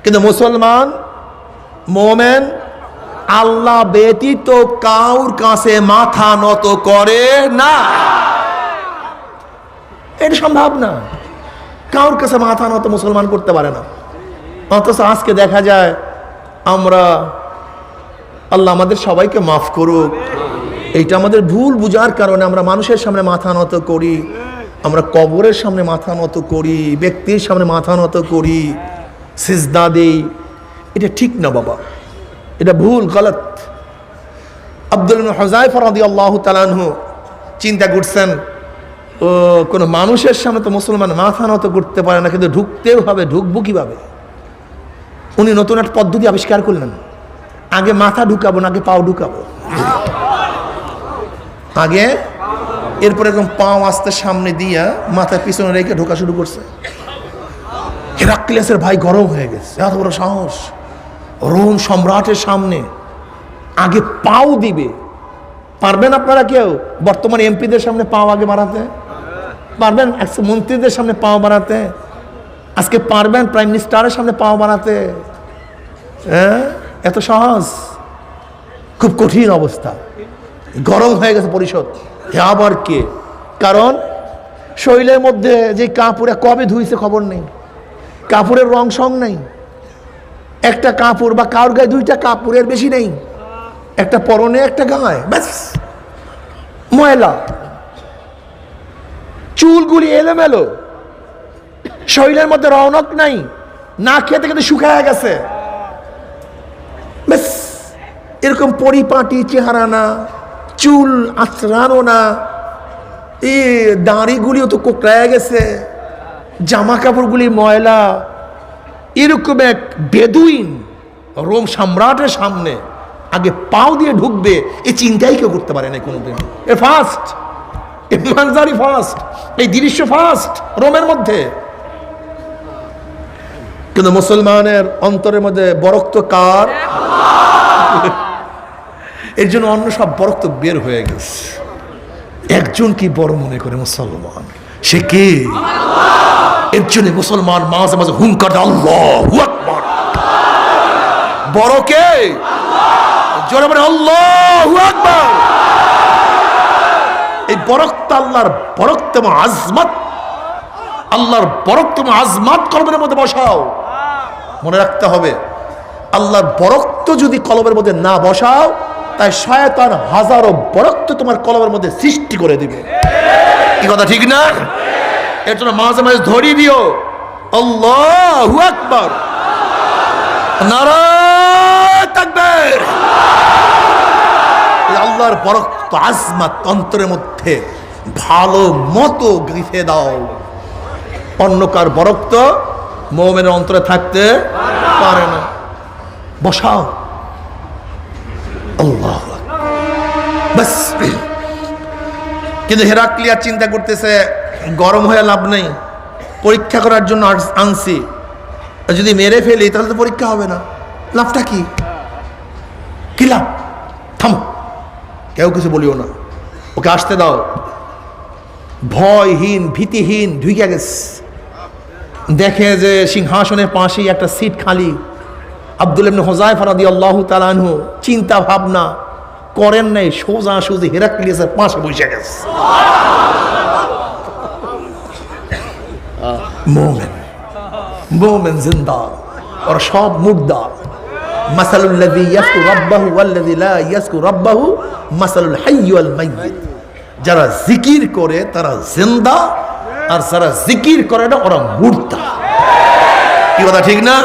কিন্তু মুসলমান মোমেন আল্লাহ ব্যতীত কাউর কাছে মাথা নত করে না। এটা সম্ভব না, কাউর কাছে মাথা নত মুসলমান করতে পারে না। অথচ আজকে দেখা যায় আমরা, আল্লাহ আমাদের সবাইকে মাফ করুক, এইটা আমাদের ভুল বুঝার কারণে আমরা মানুষের সামনে মাথা নত করি, আমরা কবরের সামনে মাথা নত করি, ব্যক্তির সামনে মাথা নত করি, সিজদা দেই। এটা ঠিক না বাবা, এটা ভুল, গলত। আব্দুল্লাহ ইবনে হুযায়ফা রাদিয়াল্লাহু তাআলা আনহু চিন্তা করছেন, ও কোনো মানুষের সামনে তো মুসলমান মাথা নত করতে পারে না, কিন্তু ঢুকতেও হবে, ঢুকবো কিভাবে? উনি নতুন একটা পদ্ধতি আবিষ্কার করলেন। আগে মাথা ঢুকাবো না, আগে পাও ঢুকাবো। আগে, এরপরে এরকম পাও আস্তে সামনে দিয়া মাথা পিছনে রেখে ঢোকা শুরু করছে। হেরাক্লিয়াসের ভাই গরম হয়ে গেছে, এত বড় সাহস! রোম সম্রাটের সামনে আগে পাও দিবে। পারবেন আপনারা কেউ বর্তমান এমপিদের সামনে পাও আগে বাড়াতে? পারবেন মন্ত্রীদের সামনে পাও বাড়াতে? আজকে পারবেন প্রাইম মিনিস্টারের সামনে পাও বাড়াতে? হ্যাঁ, এত সহজ? খুব কঠিন অবস্থা। গরম হয়ে গেছে পরিষদ। আবার কে? কারণ শরীরের মধ্যে যে কাপড়ে কবে ধুইছে খবর নেই, কাপড়ের রং সং নেই। একটা কাপড় বা কারোর গায়ে দুইটা কাপড়ের বেশি নেই, একটা পরনে একটা গায়ে, ব্যাস ময়লা। চুলগুলি এলোমেলো, শরীরের মধ্যে রৌনক নাই, না খেতে খেতে শুকায় গেছে, ব্যাস এরকম পরিপাটি চেহারা না, চুল আঁচড়ানো না, এই দাড়িগুলিও তো কোকড়ায় গেছে, জামা কাপড়গুলি ময়লা। এরকম এক বেদুইন রোম সম্রাটের সামনে আগে পাও দিয়ে ঢুকবে, এই চিন্তাই কেউ করতে পারে না কোনোদিন। এ ফার্স্ট, এ মানজারি ফার্স্ট, এই দৃশ্য ফার্স্ট রোমের মধ্যে। কিন্তু মুসলমানের অন্তরের মধ্যে বরক্ত কার? এর জন্য অন্য সব বরক্ত বের হয়ে গেছে। একজন কি বড় মনে করে মুসলমান, সে কে? এর জন্য মুসলমান মাঝে মাঝে হুঙ্কার দেয়, আল্লাহু আকবার। বড় কে? জোরে বলে আল্লাহু আকবার। এই বরক্ত আল্লাহর বরক্ত এবং আজমত, আল্লাহর বরক্ত এবং আজমত কলবের মধ্যে বসাও। মনে রাখতে হবে, আল্লাহর বরক্ত যদি কলবের মধ্যে না বসাও, তাই শয়তান হাজারো বরক্ত তোমার কলবের মধ্যে সৃষ্টি করে দিবে। কি কথা ঠিক না? এর জন্য মাঝে মাঝে ধরিয়ে দিও, আল্লাহু আকবার, নারায়ে তাকবীর। আল্লাহর বরকত আজমত অন্তরের মধ্যে ভালো মতো গেঁথে দাও। অন্যকার বরকত মুমিনের অন্তরে থাকতে পারে না। বসাও, আল্লাহ বাস। কিন্তু হেরাক্লিয়াস চিন্তা করতেছে, গরম হয়ে লাভ নেই, পরীক্ষা করার জন্য আনছি, যদি মেরে ফেলি তাহলে তো পরীক্ষা হবে না, লাভটা কি? কি লাভ? থাম, কেউ কিছু বলিও না, ওকে আসতে দাও। ভয়হীন ভীতিহীন ঢুকে গেছে, দেখে যে সিংহাসনের পাশেই একটা সিট খালি। আব্দুল্লাহ ইবনে হুযায়ফা রাদিয়াল্লাহু তাআলা আনহু চিন্তা ভাবনা করেন নাই, সোজা সুজি হেরাক্লিয়াসের পাশে বসে গেছে। মোমেন, মোমেন জিন্দা, ওরা সব মুর্দা। মাসালুল লাযী ইয়াযকুরু রাব্বাহু ওয়াল্লাযী লা ইয়াযকুরু রাব্বাহু মাসালুল হাইয়্যি ওয়াল মাইয়্যিত। যারা জিকির করে তারা জিন্দা, আর যারা জিকির করে না ওরা মুর্দা। কি কথা ঠিক না?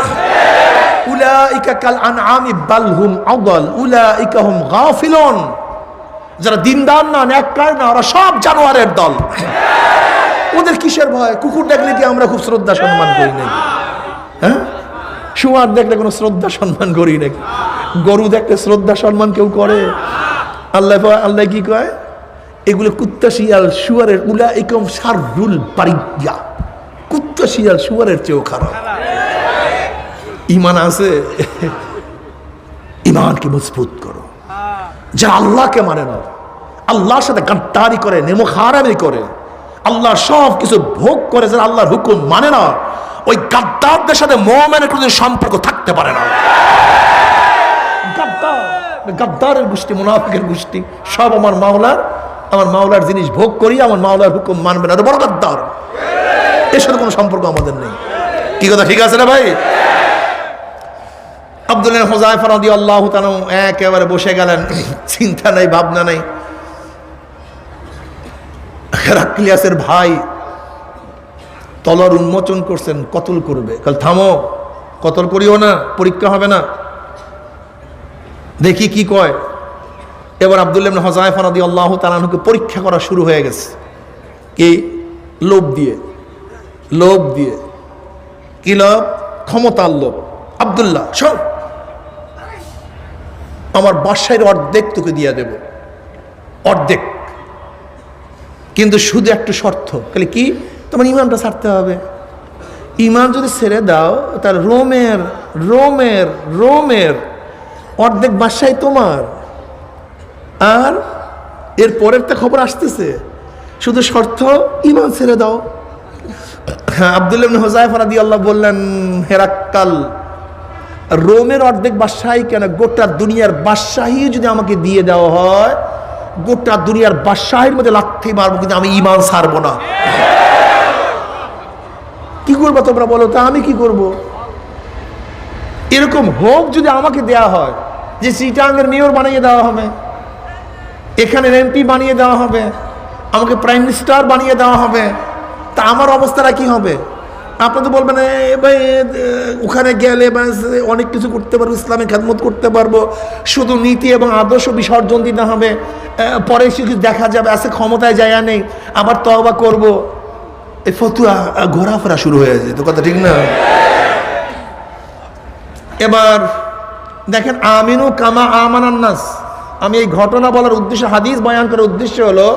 উলাইকা কাল আনআমি বাল হুম আদাল উলাইকা হুম গাফিলুন। যারা দিনদার না, নেককার না, ওরা সব জানোয়ারের দল। ওদের কিসের ভয়? কুকুর দেখলে কি আমরা খুব শ্রদ্ধা সম্মান করি নাকি? হ্যাঁ, শুয়ার দেখলে কোনো শ্রদ্ধা সম্মান করি নাকি? গরু দেখলে শ্রদ্ধা সম্মান কেউ করে? আল্লাহ কি কয়? এগুলো কুত্তা শিয়াল শুয়ারের উলাইকুম শাররুল বারিয়া। কুত্তা শিয়াল শুয়ারের চেয়েও খারাপ। ঈমান আছে? ঈমানকে মজবুত করো। যারা আল্লাহকে মানে না, আল্লাহর সাথে গাদ্দারি করে, নেমখারামি করে, আল্লাহ সব কিছু ভোগ করে, যারা আল্লাহর হুকুম মানে না, ওই গাদ্দারদের সাথে মুমিনের কোনো সম্পর্ক থাকতে পারে না। গাদ্দারের গোষ্ঠী, মুনাফিকের গোষ্ঠী সব আমার মাওলার জিনিস ভোগ করি, আমার মাওলার হুকুম মানবে না, বড় গাদ্দার। এর সাথে কোনো সম্পর্ক আমাদের নেই। কি কথা ঠিক আছে না ভাই? আব্দুল্লাহ হুযায়ফা রাদিয়াল্লাহু তাআলা একেবারে বসে গেলেন, চিন্তা নাই, ভাবনা নাই। হেরাক্লিয়াসের ভাই তলোয়ার উন্মোচন করছেন, কতল করবে। কাল থামো, কতল করিও না, পরীক্ষা হবে না, দেখি কি কয়। এবার আব্দুল্লাহ ইবনে হুযায়ফা রাদিয়াল্লাহু তাআলা আনহুকে পরীক্ষা করা শুরু হয়ে গেছে। কি? লোভ দিয়ে। কি লোভ? ক্ষমতার লোভ। আব্দুল্লাহ শোন, আমার বাসায় অর্ধেক তোকে দিয়ে দেব, অর্ধেক, কিন্তু শুধু একটু শর্ত। তাহলে কি? তোমার ইমানটা ছাড়তে হবে। ইমান যদি ছেড়ে দাও তাহলে রোমের অর্ধেক বাসায় তোমার। আর এর পরের তো খবর আসতেছে, শুধু শর্ত ইমান ছেড়ে দাও। হ্যাঁ, আব্দুল্লাহ ইবনে হুযায়ফা রাদিয়াল্লাহু বললেন, হেরাক্কাল, রোমের অর্ধেক বাদশাহী কেন, গোটা দুনিয়ার বাদশাহী যদি আমাকে দিয়ে দেওয়া হয়, গোটা দুনিয়ার বাদশাহীর মধ্যে লাথি মারবো, কিন্তু আমি ঈমান ছাড়বো না। কি করবো তোমরা বলো তো? আমি কি করব? এরকম হোক যদি আমাকে দেয়া হয়, যে চিটাগাংয়ের মেয়র বানিয়ে দেওয়া হবে, এখানে এমপি বানিয়ে দেওয়া হবে, আমাকে প্রাইম মিনিস্টার বানিয়ে দেওয়া হবে, তা আমার অবস্থাটা কি হবে? আপনি তো বলবেন ভাই ওখানে গেলে অনেক কিছু করতে পারবো, ইসলামের খেদমত করতে পারবো, শুধু নীতি এবং আদর্শ বিসর্জন দিতে হবে, পরে কিছু দেখা যাবে, আছে ক্ষমতায় জায়গা নেই, আবার তওবা করব। এই ফতুয়া ঘোরাফেরা শুরু হয়ে যায়, তো কথা ঠিক না? এবার দেখেন, আমিনু কামা আমানান নাস। আমি এই ঘটনা বলার উদ্দেশ্য, হাদিস বয়ান করার উদ্দেশ্য হলো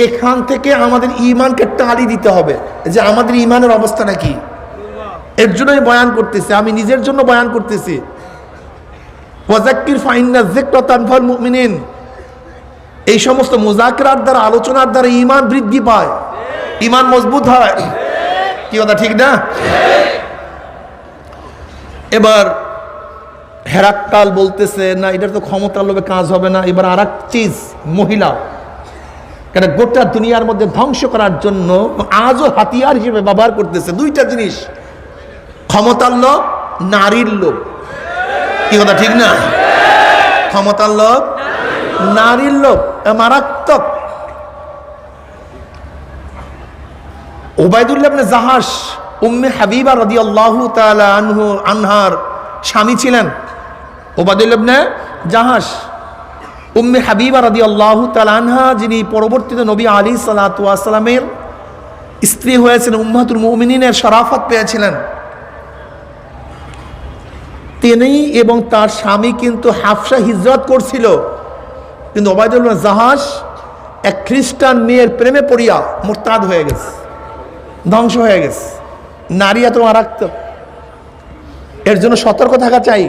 এখান থেকে আমাদের ঈমানকে টালি দিতে হবে, যে আমাদের ঈমানের অবস্থাটা কি। এর জন্য আমি বয়ান করতেছি, আমি নিজের জন্য বয়ান করতেছি। ওয়াযাক্কির ফাইন্না যিকরা তানফাউল মুমিনিন। এই সমস্ত মুযাকরার দ্বারা, আলোচনার দ্বারা ঈমান বৃদ্ধি পায়, ঈমান মজবুত হয়। কি কথা ঠিক না? এবার হেরাক্কাল বলতেছে, না এটার তো ক্ষমতার লোভে কাজ হবে না। এবার আর এক চিজ, মহিলা, কেন গোটা দুনিয়ার মধ্যে ধ্বংস করার জন্য আজও হাতিয়ার হিসেবে ব্যবহার করতেছে দুইটা জিনিস, ক্ষমতার লোভ, নারীর লোভ। কি কথা ঠিক না? ক্ষমতার লোভ, নারীর লোভ মারাত্মক। উবাইদুল্লাহ ইবনে জাহাশ উম্মে হাবিবা রাদিয়াল্লাহু তাআলা আনহার স্বামী ছিলেন। উবাইদুল্লাহ ইবনে জাহাশ উম্মে হাবিবা রাদিয়াল্লাহু তাআলা আনহা, যিনি পরবর্তীতে নবী আলাইহিস সালাতু ওয়াস সালামের স্ত্রী হয়েছেন, উম্মাহাতুল মুমিনিনের শরাফত পেয়েছিলেন। তিনি এবং তার স্বামী কিন্তু হাফসা হিজরত করছিল, কিন্তু উবাইদুল্লাহ জাহাশ এক খ্রিস্টান মেয়ের প্রেমে পড়িয়া মুরতাদ হয়ে গেছে, ধ্বংস হয়ে গেছে। নারী এত মারাত্মক, এর জন্য সতর্ক থাকা চাই,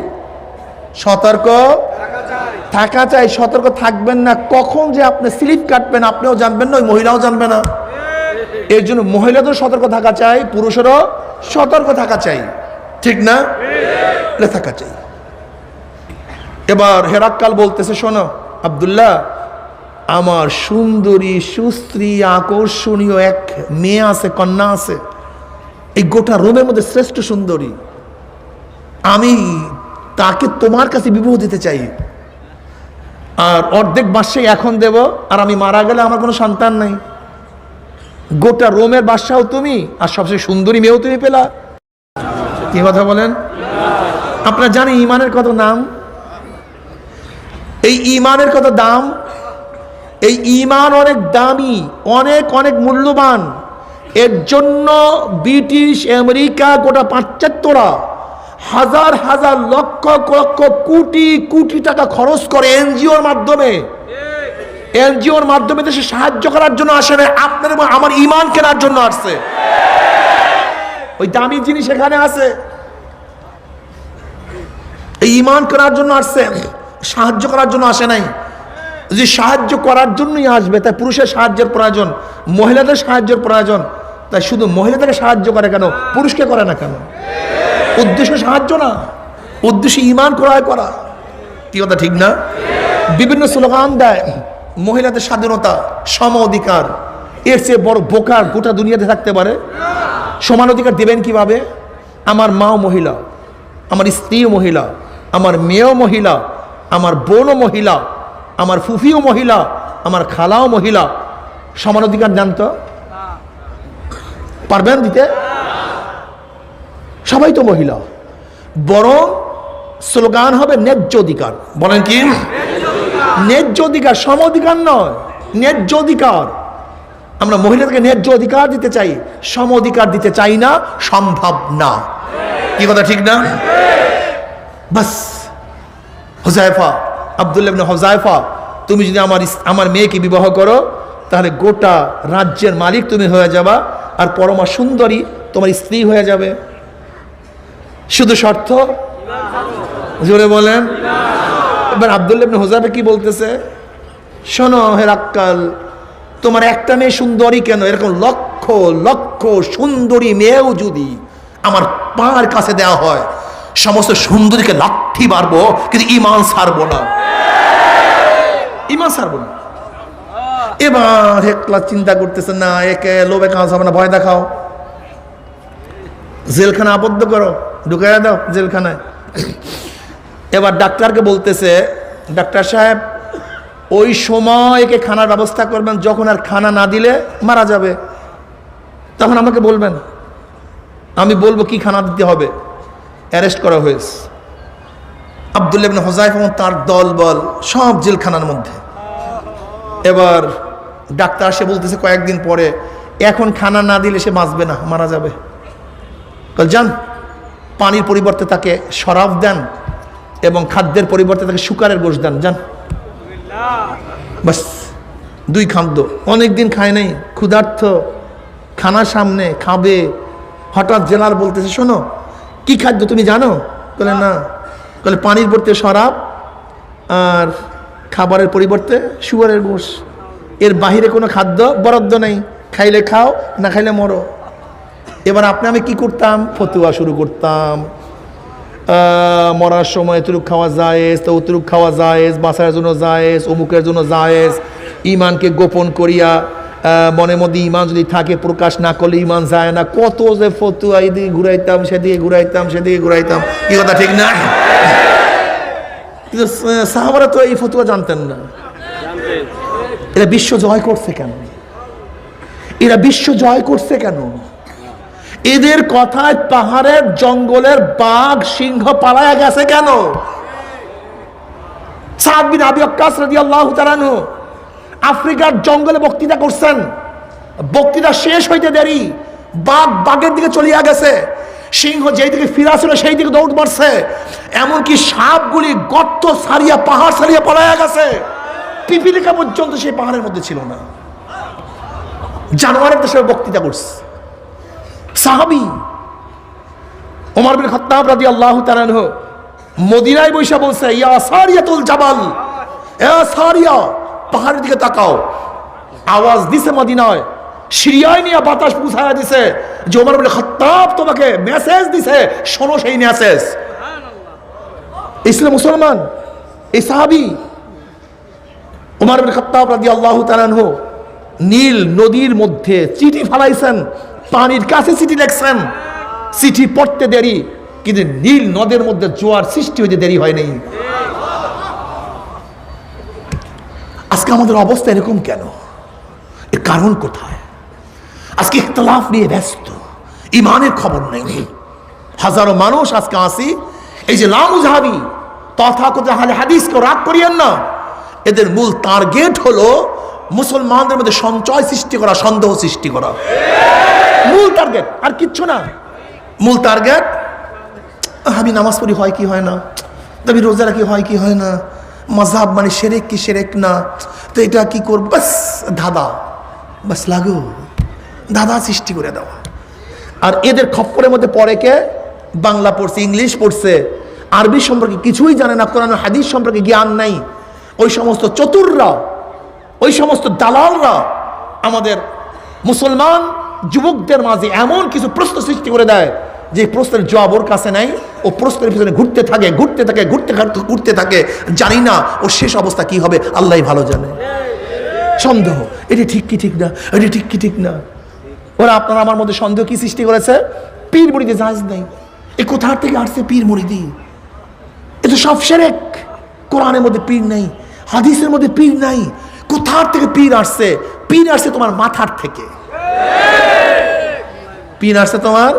সতর্ক থাকবেন না। কখন যে আপনি স্লিপ কাটবেন আপনিও জানবেন না, ওই মহিলাও জানবে না। এর জন্য মহিলাদেরও সতর্ক থাকা চাই, পুরুষেরও সতর্ক থাকা চাই, ঠিক না? থাকা চাই। এবার হেরাক্কাল বলতেছে, শোনো আব্দুল্লাহ, আমার সুন্দরী, সুস্ত্রী, আকর্ষণীয় এক মেয়ে আছে, কন্যা আছে, এই গোটা রোমের মধ্যে শ্রেষ্ঠ সুন্দরী। আমি তাকে তোমার কাছে বিবাহ দিতে চাই, আর অর্ধেক বাদশাহী এখন দেব, আর আমি মারা গেলে আমার কোনো সন্তান নাই। গোটা রোমের বাদশাহ তুমি, আর সবচেয়ে সুন্দরী মেয়েও তুমি পেলা। কি কথা বলেন? আপনারা জানেন ইমানের কত নাম? এই ইমানের কত দাম? এই ইমান অনেক দামি, অনেক অনেক মূল্যবান। এর জন্য ব্রিটিশ, আমেরিকা, গোটা পাশ্চাত্যরা হাজার হাজার লক্ষ লক্ষ কোটি কোটি টাকা খরচ করে এনজিওর মাধ্যমে। এনজিওর মাধ্যমে দেশে সাহায্য করার জন্য আসে না, আপনার এবং আমার ইমান কেনার জন্য আসছে। ওই দামি জিনিস এখানে আছে, এই ইমান কেনার জন্য আসছে, সাহায্য করার জন্য আসে নাই। যদি সাহায্য করার জন্যই আসবে, তাই পুরুষের সাহায্যের প্রয়োজন, মহিলাদের সাহায্যের প্রয়োজন, তাই শুধু মহিলাদেরকে সাহায্য করে কেন, পুরুষকে করে না কেন? উদ্দেশ্য সাহায্য না, উদ্দেশ্য ইমান ক্রয় করা। কি কথা ঠিক না? বিভিন্ন স্লোগান দেয়, মহিলাদের স্বাধীনতা, সম অধিকার। এর চেয়ে বড় বোকার গোটা দুনিয়াতে থাকতে পারে? সমান অধিকার দেবেন কিভাবে? আমার মাও মহিলা, আমার স্ত্রীও মহিলা, আমার মেয়েও মহিলা, আমার বোনও মহিলা, আমার ফুফিও মহিলা, আমার খালাও মহিলা। সমান অধিকার দেন তো, পারবেন দিতে? সবাই তো মহিলা। বরং স্লোগান হবে ন্যায্য অধিকার। বলেন কি? ন্যায্য অধিকার, সম অধিকার নয়, ন্যায্য অধিকার। আমরা মহিলাদেরকে ন্যায্য অধিকার দিতে চাই, সম অধিকার দিতে চাই না, সম্ভব না। কি কথা ঠিক না? বাস হুযায়ফা, আব্দুল্লাহ ইবনে হুযায়ফা, তুমি যদি আমার মেয়েকে বিবাহ করো, তাহলে গোটা রাজ্যের মালিক তুমি হয়ে যাবা, আর পরমা সুন্দরী তোমার স্ত্রী হয়ে যাবে। শুধু শর্ত, জোরে বলেন। এবার আব্দুল্লাহ ইবনে হুযায়ফা কি বলতেছে? শোনো হে রাক্কাল, তোমার একটা মেয়ে সুন্দরী কেন, এরকম লক্ষ লক্ষ সুন্দরী মেয়েও যদি আমার পার কাছে দেওয়া হয়, সমস্ত সুন্দরীকে লাঠি মারবো, কিন্তু ইমান ছাড়বো না, ইমান ছাড়বো না। এবার হেকলা চিন্তা করতেছে, না একে লোভে কাজ হবে না, ভয় দেখাও, জেলখানা আবদ্ধ করো, ঢুকাইয়া দাও জেলখানায়। এবার ডাক্তারকে বলতেছে, ডাক্তার সাহেব ওই সময় একে খানার ব্যবস্থা করবেন, যখন আর খানা না দিলে মারা যাবে, তখন আমাকে বলবেন, আমি বলবো কি খানা দিতে হবে। অ্যারেস্ট করা হয়েছে আব্দুল্লাহ ইবনে হুযায়ফা এবং তার দলবল সব জেলখানার মধ্যে। এবার ডাক্তার সে বলতেছে কয়েকদিন পরে, এখন খানা না দিলে সে বাঁচবে না, মারা যাবে। যান, পানির পরিবর্তে তাকে শরাব দেন এবং খাদ্যের পরিবর্তে তাকে শুকারের গোশত দেন, যান। বাস দুই খাদ্য, অনেকদিন খায় নাই, ক্ষুধার্থ, খানার সামনে খাবে। হঠাৎ জেলার বলতেছে, শোনো কি খাদ্য তুমি জানো? বলে না। বলে পানির পরিবর্তে শরাব আর খাবারের পরিবর্তে শুয়ারের গোশ, এর বাহিরে কোনো খাদ্য বরাদ্দ নেই, খাইলে খাও, না খাইলে মরো। এবার আমি কি করতাম? ফতুয়া শুরু করতাম, মরার সময় এতটুক খাওয়া জায়েজ, তো অতটুক খাওয়া জায়েজ, বাঁচার জন্য জায়েজ, অমুকের জন্য জায়েজ। ইমানকে গোপন করিয়া মনের মধ্যে ইমান যদি থাকে, প্রকাশ না করলে ইমান যায় না। কত যে ফতুয়া, এদিকে ঘুরাইতাম, সেদিকে ঘুরাইতাম, সেদিকে ঘুরাইতাম। কি কথা ঠিক না? কিন্তু সাহাবারা তো এই ফতুয়া জানতেন না। এরা বিশ্ব জয় করছে কেন? এরা বিশ্ব জয় করছে কেন? এদের কথায় পাহাড়ের জঙ্গলের বাঘ সিংহ পালায়া গেছে কেন? সাদ বিন আবি ওয়াক্কাস রাদিয়াল্লাহু তাআলা আনহু আফ্রিকার জঙ্গলে বক্তৃতা করছেন, বক্তৃতা শেষ হইতে দেরি, বাঘ বাঘের দিকে চলিয়া গেছে, সিংহ যেই দিকে ফিরা ছিল সেই দিকে দৌড় মারছে, এমনকি সাপগুলি গর্ত ছাড়িয়া পাহাড় ছাড়িয়া পালায়া গেছে, পিপিলিকা পর্যন্ত সেই পাহাড়ের মধ্যে ছিল না। জানোয়ারের দেশে বক্তৃতা করছে সাহাবী ওমর বিন খাত্তাব রাদিয়াল্লাহু তাআলা আনহু মদিনায় বৈশা বলছে, ইয়া সারিয়াতুল জাবাল, এ সারিয়া, পাহাড়ের দিকে তাকাও। আওয়াজ দিছে মদিনায়, সিরিয়ায় নিয়ে বাতাস পুছায়া দিছে যে ওমর বিন খাত্তাব তোমাকে মেসেজ দিছে, শোনো সেই মেসেজ। ইসলাম মুসলমান এই সাহাবী ওমর বিন খাত্তাব রাদিয়াল্লাহু তাআলা আনহু নীল নদীর মধ্যে চিঠি ফালাইছেন, পানির কাছে চিঠি লেখছেন। চিঠি পড়তে দেরি, কিন্তু নীল নদের মধ্যে জোয়ার সৃষ্টি হইতে দেরি হয় নাই। আজকে আমাদের অবস্থা এরকম কেন? এর কারণ কোথায়? আজকে ইখতিলাফ নিয়ে ব্যস্ত, ইমানের খবর নেই। হাজারো মানুষ আজকে আসি, এই যে লামুজাহাবি তথাকথিত আহলে হাদিসকে রাগ করিয়েন না, এদের মূল টার্গেট হলো মুসলমানদের মধ্যে সঞ্চয় সৃষ্টি করা, সন্দেহ সৃষ্টি করা, মূল টার্গেট, আর কিচ্ছু না। মূল টার্গেট, আমি নামাজ পড়ি হয় কি হয় না, আমি রোজা রাখি হয় কি হয় না, মাযহাব মানে শিরক কি শিরক না, তো এটা কি করব, বাস ধাঁধা, বাস লাগো ধাঁধা সৃষ্টি করে দেওয়া। আর এদের খপ্পরের মধ্যে পড়ে কে? বাংলা পড়ছে, ইংলিশ পড়ছে, আরবি সম্পর্কে কিছুই জানে না, কোরআন হাদিস সম্পর্কে জ্ঞান নাই। ওই সমস্ত চতুররা, ওই সমস্ত দালালরা আমাদের মুসলমান যুবকদের মাঝে এমন কিছু প্রশ্ন সৃষ্টি করে দেয় যে প্রশ্নের জবাব ওর কাছে নাই। ও প্রশ্নের পিছনে ঘুরতে থাকে, ঘুরতে থাকে, জানি না ওর শেষ অবস্থা কি হবে, আল্লাহই ভালো জানে। সন্দেহ, এটি ঠিক কি ঠিক না, এটি ঠিক কি ঠিক না। ওরা আপনারা আমার মধ্যে সন্দেহ কি সৃষ্টি করেছে? পীর মুরিদি জায়েজ নেই। এ কোথার থেকে আসছে পীর মুরিদি? এ তো সব শিরক। কোরআনের মধ্যে পীর নেই, হাদিসের মধ্যে পীর নাই। কোথার থেকে পীর আসছে? পীর আসছে তোমার মাথার থেকে। পীর আসছে তোমার,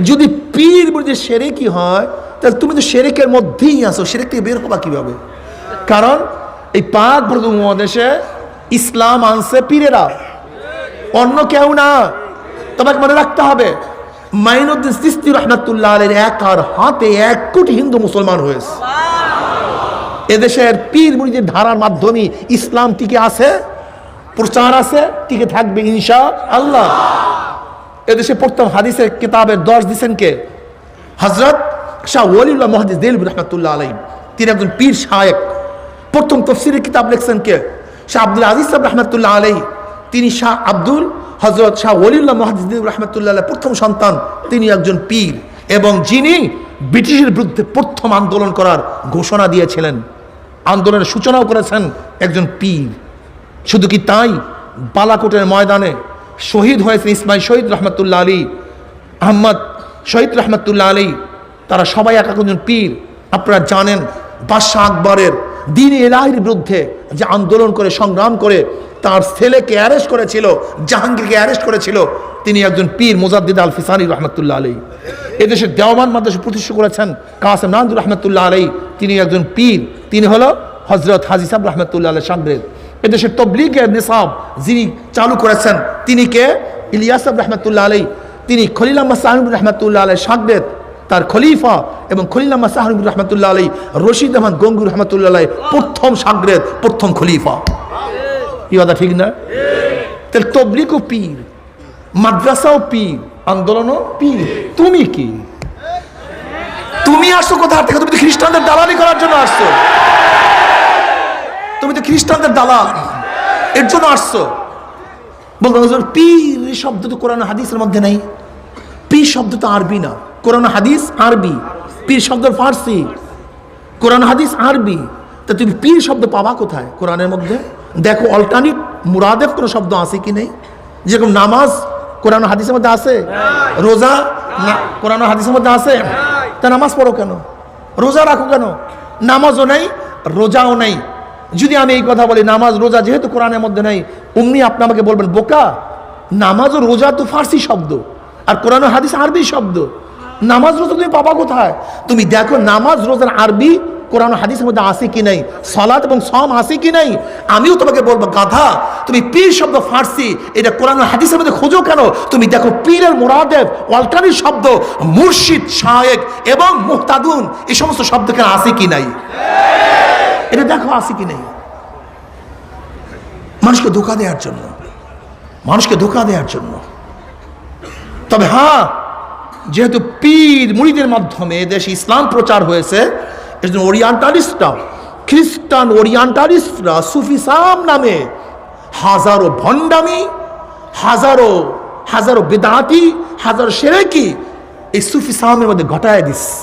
যদি পীর মুরিদি শিরকি হয় তাহলে তুমি তো শিরকের মধ্যেই আসো, শিরক থেকে বের হবা কিভাবে? কারণ এই পাক ভারত উপমহাদেশে ইসলাম আনছে পীরেরা, অন্য কেউ না। তোমাকে মনে রাখতে হবে, মাইনুদ্দিন চিশতি রাহমাতুল্লাহ আলাইহির একার হাতে 1 কোটি হিন্দু মুসলমান হয়েছে। এদেশের পীর মুরিদের ধারার মাধ্যমে ইসলাম টিকে আছে, প্রচার আছে, টিকে থাকবে ইনশাআল্লাহ। এদেশে প্রথম হাদিসের কিতাবের 10 দিয়েছেন কে? হযরত শাহ ওয়ালিউল্লাহ মুহাদ্দিস দেলবি রাহমাতুল্লাহ আলাইহি। তিনি একজন পীর শায়েখ। প্রথম তাফসীরের কিতাব লিখছেন কে? শাহ আব্দুল আজিজ সাহেব রাহমাতুল্লাহ আলাইহি। তিনি শাহ আব্দুল হযরত শাহ ওয়ালিউল্লাহ মুহাদ্দিস দেলবি রাহমাতুল্লাহ আলাইহি প্রথম সন্তান। তিনি একজন পীর এবং যিনি ব্রিটিশের বিরুদ্ধে প্রথম আন্দোলন করার ঘোষণা দিয়েছিলেন, আন্দোলনের সূচনাও করেছেন একজন পীর। শুধু কি তাই, বালাকোটের ময়দানে শহীদ হয়েছেন ইসমাইল শহীদ রহমতুল্লাহ আলী, আহমদ শহীদ রহমতুল্লাহ আলী। তারা সবাই এক একজন পীর। আপনারা জানেন বাদশাহ আকবরের দ্বীন ইলাহির বিরুদ্ধে যে আন্দোলন করে, সংগ্রাম করে তার ছেলেকে অ্যারেস্ট করেছিল, জাহাঙ্গীরকে অ্যারেস্ট করেছিল, তিনি একজন পীর মুজাদ্দিদ আল ফিসানি রহমতুল্লাহ আলী। এদেশের দেওবান মাদ্রাসা প্রতিষ্ঠা করেছেন কাসেম নানদুর রহমতুল্লাহ আলী, তিনি একজন পীর। তিনি হলো হজরত হাজী সাহেব রহমতুল্লাহ আলী শাগরেদ। এদেশের তবলিগের নিসাব যিনি চালু করেছেন তিনি কে? ইলিয়াস সাহেব রহমতুল্লাহ আলী। তিনি খলিল আহমদ সাহানুর রহমতুল্লাহ আলী শাগরেদ, তার খলিফা, এবং খলিল আহমদ সাহানুর রহমতুল্লাহ আলী রশিদ আহমদ গঙ্গুর রহমতুল্লাহ আলী প্রথম শাগরেদ, প্রথম খলিফা। কি কথা ঠিক না? তাহলে তবলিগও পীর, মাদ্রাসাও পীর, আন্দোলনও পীর। তুমি কি? তুমি আসছো কোথা থেকে? তুমি তো খ্রিস্টানদের দালালি করার জন্য আসছো। তুমি তো খ্রিস্টানদের দালাল, এর জন্য আসছো। বলতো পীর শব্দ তো কোরআন হাদিসের মধ্যে নেই। পীর শব্দ তো আরবি না, কোরআন হাদিস আরবি। পীর শব্দ ফার্সি, কোরআন হাদিস আরবি। তা তুমি পীর শব্দ পাবা কোথায় কোরআনের মধ্যে? দেখো অল্টারনেট মুরাদেফ কোনো শব্দ আছে কি নেই? যেরকম নামাজ কোরআন হাদিসের মধ্যে আছে, রোজা কোরআন হাদিসের মধ্যে আছে। তা নামাজ পড়ো কেন? রোজা রাখো কেন? নামাজও নেই, রোজাও নেই। যদি আমি এই কথা বলি নামাজ রোজা যেহেতু কোরআনের মধ্যে নেই, অমনি আপনি আমাকে বলবেন বোকা। নামাজ ও রোজা তো ফার্সি শব্দ, আর কোরআন হাদিস আরবি শব্দ। নামাজ রোজা তুমি পাবা কোথায়? তুমি দেখো নামাজ রোজার আরবি কোরআন হাদিসের মধ্যে আছে কি নাই, সালাত এবং সওম আছে কি নাই। আমিও তোমাকে বলবো গাধা, তুমি পীর শব্দ ফার্সি, এটা কোরআন হাদিসের মধ্যে খোঁজো কেন? তুমি দেখো পীরের মুরাদেফ অল্টারনেট শব্দ মুর্শিদ, শায়েখ এবং মুহতাদুন, এই সমস্ত শব্দ কেন আছে কি নাই, এটা দেখো আছে কি নাই। মানুষকে ধোঁকা দেওয়ার জন্য, মানুষকে ধোঁকা দেওয়ার জন্য। তবে হ্যাঁ, যেহেতু পীর মুরিদের মাধ্যমে দেশে ইসলাম প্রচার হয়েছে, এর জন্য ওরিয়েন্টালিস্টরা, খ্রিস্টান ওরিয়েন্টালিস্টরা সুফিসাম নামে হাজারো ভণ্ডামি, হাজারো হাজারো বেদাতি, হাজারো শিরকি এই সুফিসামের মধ্যে ঘটায় দিচ্ছে,